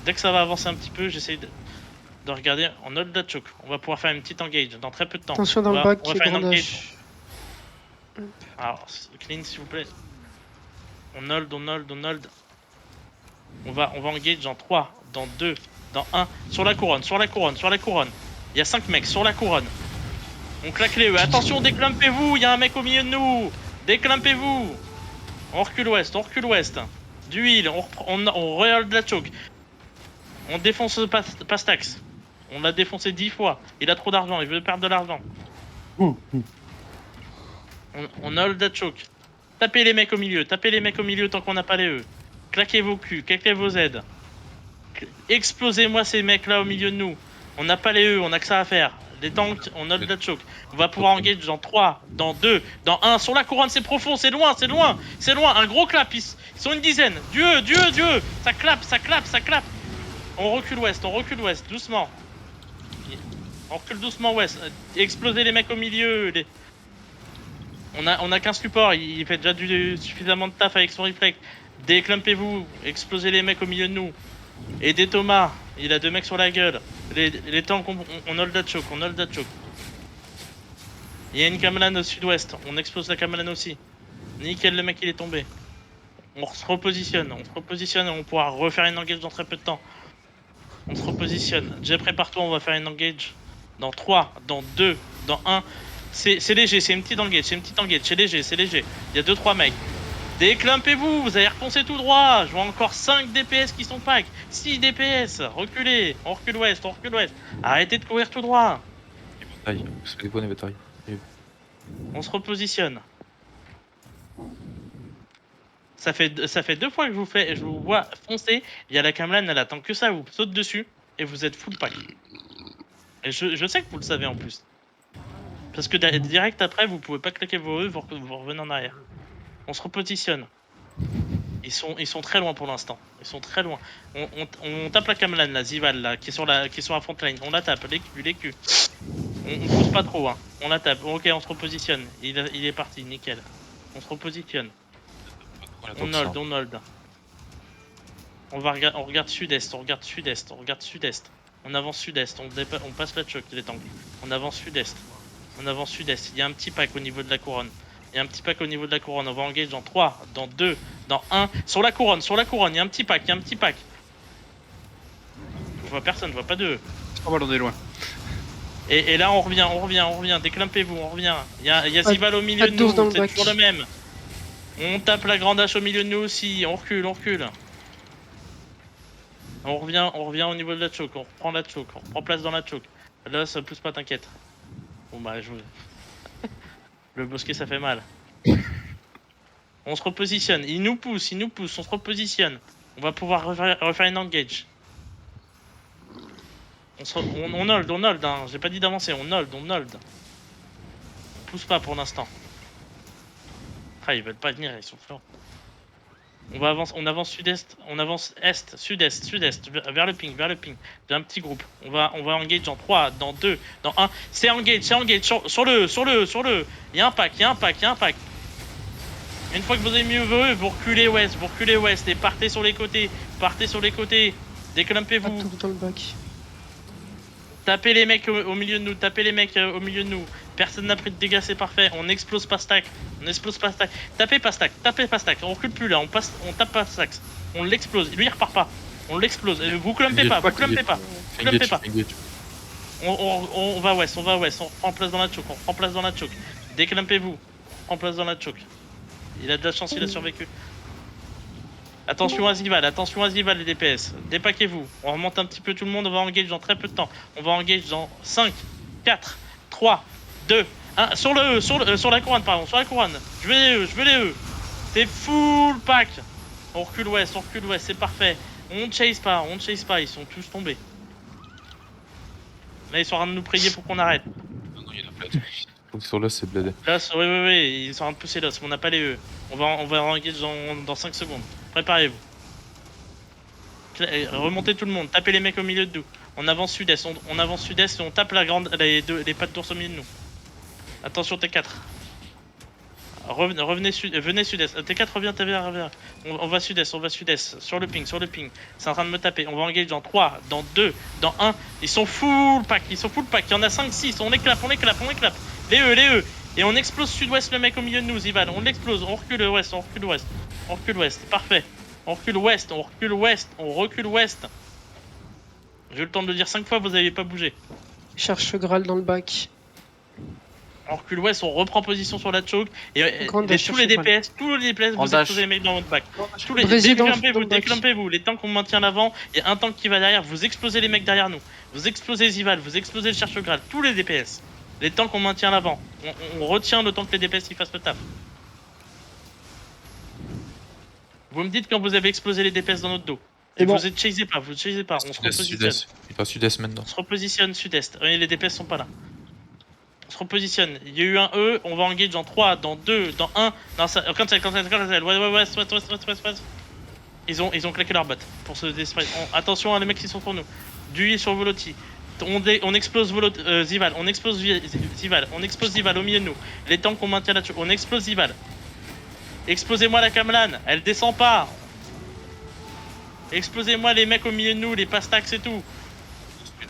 Dès que ça va avancer un petit peu, j'essaye de regarder. On hold la choke. On va pouvoir faire une petite engage dans très peu de temps. Attention dans le bac, on va faire une grande engage. hache. Alors, clean s'il vous plaît. On hold. On va engage dans 3, dans 2, dans 1. Sur la couronne. Il y a 5 mecs sur la couronne. On claque les E. Attention, déclampez-vous. Il y a un mec au milieu de nous. Déclampez-vous. On recule ouest. Du heal. On rehold la choke. On défonce Pastax. On l'a défoncé 10 fois. Il a trop d'argent. Il veut perdre de l'argent. On hold that choke. Tapez les mecs au milieu tant qu'on n'a pas les E. Claquez vos culs, claquez vos Z. Explosez-moi ces mecs là au milieu de nous. On n'a pas les E, on a que ça à faire. Les tanks, on a de la choke. On va pouvoir engage dans 3, dans 2, dans 1. Sur la couronne, c'est profond, c'est loin, c'est loin, c'est loin. Un gros clap, ils sont une dizaine. Dieu. Ça clap. On recule ouest, doucement. On recule doucement ouest. Explosez les mecs au milieu. On a qu'un support, il fait déjà suffisamment de taf avec son réflexe. Déclumpez-vous, explosez les mecs au milieu de nous. Aidez Thomas, il a 2 mecs sur la gueule. Les tanks, on hold that choke, Il y a une Camelan au sud-ouest, on explose la Camelan aussi. Nickel, le mec il est tombé. On se repositionne et on pourra refaire une engage dans très peu de temps. On se repositionne. Jay, prépare-toi, on va faire une engage dans 3, dans 2, dans 1. C'est léger, c'est une petite engage, c'est léger. Il y a 2-3 mecs. Déclumpez-vous, vous allez reponcer tout droit. Je vois encore 5 DPS qui sont pack. 6 DPS, reculez. On recule ouest. Arrêtez de courir tout droit. On se repositionne. Ça fait 2 fois que je vous vois foncer. Il y a la Camelan, elle attend que ça, vous saute dessus et vous êtes full pack. Et je sais que vous le savez en plus. Parce que direct après, vous pouvez pas claquer vos E, vous revenez en arrière. On se repositionne. Ils sont très loin pour l'instant. Ils sont très loin. On tape la Camelan, la Zival, là, qui est sur la front line. On la tape, les culs. On pousse pas trop, hein. On la tape. Ok, on se repositionne. Il est parti, nickel. On se repositionne. On hold. On regarde sud-est, on avance sud-est, on passe la choc, les tanks. On avance sud-est. Il y a un petit pack au niveau de la couronne. On va engage dans 3, dans 2, dans 1. Sur la couronne, il y a un petit pack. Je vois personne, je vois pas de. Oh, on est loin. Et là on revient, déclumpez-vous, on revient. Il y a Zival au milieu de nous, c'est toujours le même. On tape la grande hache au milieu de nous aussi, on recule. On revient au niveau de la choke, on reprend la choke, on reprend place dans la choke. Là ça pousse pas, t'inquiète. Bon bah je... Le bosquet ça fait mal. On se repositionne, il nous pousse, on se repositionne. On va pouvoir refaire une engage. On hold, hein. J'ai pas dit d'avancer, on hold. On pousse pas pour l'instant. Ah, ils veulent pas venir, ils sont forts. On avance sud-est, on avance est, sud-est, vers le ping. J'ai un petit groupe. On va engage dans 3, dans 2, dans 1. C'est engage, sur le. Il y a un pack. Une fois que vous avez mis vos E, vous reculez ouest et partez sur les côtés. Déclumpez-vous. Tout dans le bac. Tapez les mecs au milieu de nous, Personne n'a pris de dégâts, c'est parfait. On explose pas stack. Tapez pas stack. On recule plus là, on tape pas stack. On l'explose. Lui il repart pas. On l'explose. Vous clumpez pas. On va ouest. On reprend place dans la choke. Déclumpez-vous. On prend place dans la choke. Il a de la chance, il a survécu. Attention à Zival, les DPS. Dépaquez-vous. On remonte un petit peu tout le monde, on va engage dans très peu de temps. On va engage dans 5, 4, 3, 2, 1. Sur la couronne, pardon. Je veux les E. C'est full pack. On recule ouest, c'est parfait. On chase pas, ils sont tous tombés. Là, ils sont en train de nous prier pour qu'on arrête. Non, il y en a plein. Sur l'os, c'est bladé. Oui, ils sont en train de pousser l'os, mais on n'a pas les E. On va engage dans 5 secondes. Préparez-vous. Remontez tout le monde, tapez les mecs au milieu de nous. On avance sud-est, et on tape les pattes d'ours au milieu de nous. Attention T4. Venez sud-est. T4 reviens. On va sud-est. Sur le ping. C'est en train de me taper. On va engage dans 3, dans 2, dans 1. Ils sont full pack. Il y en a 5-6. On éclape. Les E. Et on explose sud-ouest le mec au milieu de nous, Zival. On l'explose. On recule ouest. Parfait. On recule ouest. J'ai eu le temps de le dire 5 fois, vous n'avez pas bougé. Cherche le Graal dans le bac. On recule ouest, on reprend position sur la choke. Et tous les DPS, vous explosez les mecs dans votre bac. Déclumpez-vous. Les tanks on maintient l'avant. Et un tank qui va derrière, vous explosez les mecs derrière nous. Vous explosez Zival, vous explosez le cherche Graal. Tous les DPS. Les tanks on maintient l'avant. On retient le temps que les DPS ils fassent le taf. Vous me dites quand vous avez explosé les DPS dans notre dos. Et vous êtes chasez pas, vous chasez pas, on se repositionne. Il va sud-est maintenant. On se repositionne sud-est. Les DPS sont pas là. On se repositionne. Il y a eu un E, on va engage dans 3, dans 2, dans 1. Non, ça. Cancel. West. Ils ont claqué leur bot pour se disparaître. Attention à les mecs qui sont pour nous. Du heal sur Voloti. On explose Zival. On explose Zival. On explose Zival au milieu de nous. Les tanks qu'on maintient là-dessus. On explose Zival. Explosez-moi la Kamlan. Elle descend pas. Explosez-moi les mecs au milieu de nous. Les pastax et tout.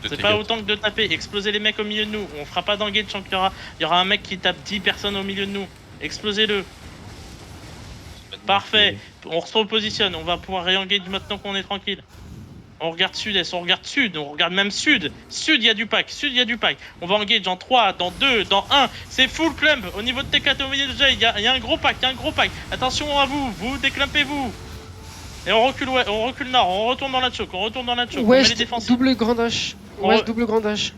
C'est pas autant que de taper. Explosez les mecs au milieu de nous. On fera pas d'engage tant qu'il y aura un mec qui tape 10 personnes au milieu de nous. Explosez-le. Parfait. On se repositionne. On va pouvoir réengage maintenant qu'on est tranquille. On regarde sud-est, on regarde sud, on regarde même sud. Sud, il y a du pack, On va engage en 3, dans 2, dans 1. C'est full clump. Au niveau de T4 et au milieu de J, il y a un gros pack, Attention à vous, vous déclumpez-vous. Et on recule nord, on retourne dans la choke, West, double grand H. West, double grand H.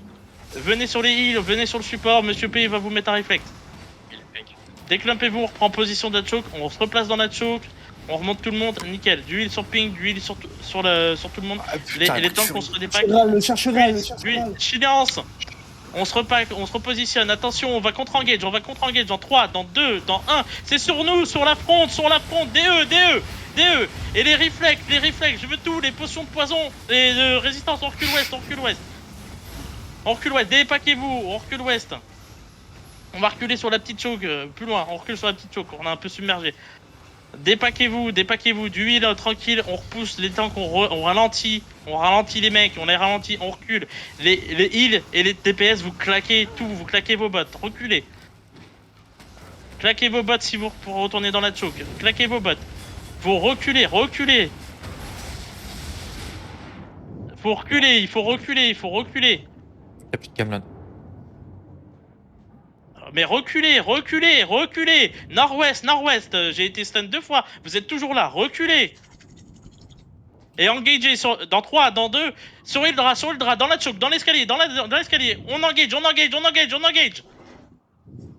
Venez sur les heals, venez sur le support, Monsieur P va vous mettre un réflexe. Déclumpez-vous, on reprend position de la choke, on se replace dans la choke. On remonte tout le monde, nickel. Du heal sur ping, du heal sur tout le monde. Les tanks, on se redépack. Le chercheral. Silence. On se repositionne. Attention, on va contre-engage. En 3, dans 2, dans 1. C'est sur nous, sur la front. DE. Et les réflexes. Je veux tout. Les potions de poison. Les résistance. On recule ouest. Dépaquez-vous. On recule ouest. On va reculer sur la petite choke. Plus loin. On recule sur la petite choke. On a un peu submergé. Dépaquez-vous, du heal tranquille, on repousse les tanks, on ralentit les mecs, on recule. Les heals et les DPS, vous claquez tout, vous claquez vos bots, reculez. Claquez vos bots si vous pour retourner dans la choke, claquez vos bots. Faut reculer. Faut reculer, il faut reculer. Il n'y a plus de Kamlan. Mais reculez. Nord-ouest. J'ai été stun 2 fois. Vous êtes toujours là. Reculez. Et engagez dans 3, dans 2. Sur Hydra, dans la choke, dans l'escalier, dans l'escalier. On engage.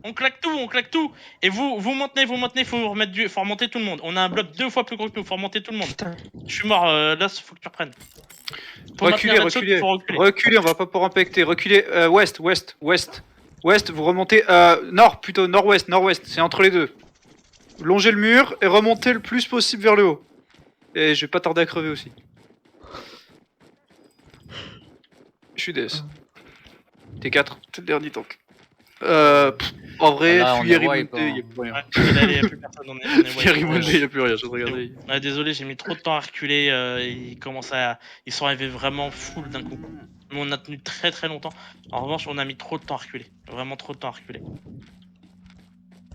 On claque tout. Et vous maintenez. Faut remonter tout le monde. On a un bloc 2 fois plus gros que nous. Faut remonter tout le monde. Putain. Je suis mort. Là, faut que tu reprennes. Reculez, on va pas pouvoir impacter. Reculez, Ouest, vous remontez. Nord, plutôt, nord-ouest. C'est entre les deux. Longez le mur et remontez le plus possible vers le haut. Et je vais pas tarder à crever aussi. Je suis DS. T4, c'est le dernier tank. En vrai, fuyez Rimonde, il n'y a plus rien. Il y a plus personne, Fuyez Rimonde, il n'y a plus rien, je vais regarder. Désolé, j'ai mis trop de temps à reculer. Ils sont arrivés vraiment full d'un coup. Mais on a tenu très très longtemps. En revanche, on a mis trop de temps à reculer. Vraiment trop de temps à reculer.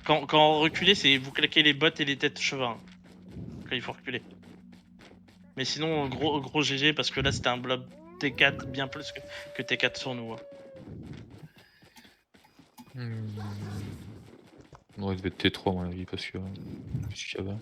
Quand on reculez, c'est vous claquez les bottes et les têtes chevins. Quand il faut reculer. Mais sinon, gros GG parce que là c'était un blob T4 bien plus que T4 sur nous. Non, il devait être T3 à mon avis parce que. Qu'est-ce qu'il y avait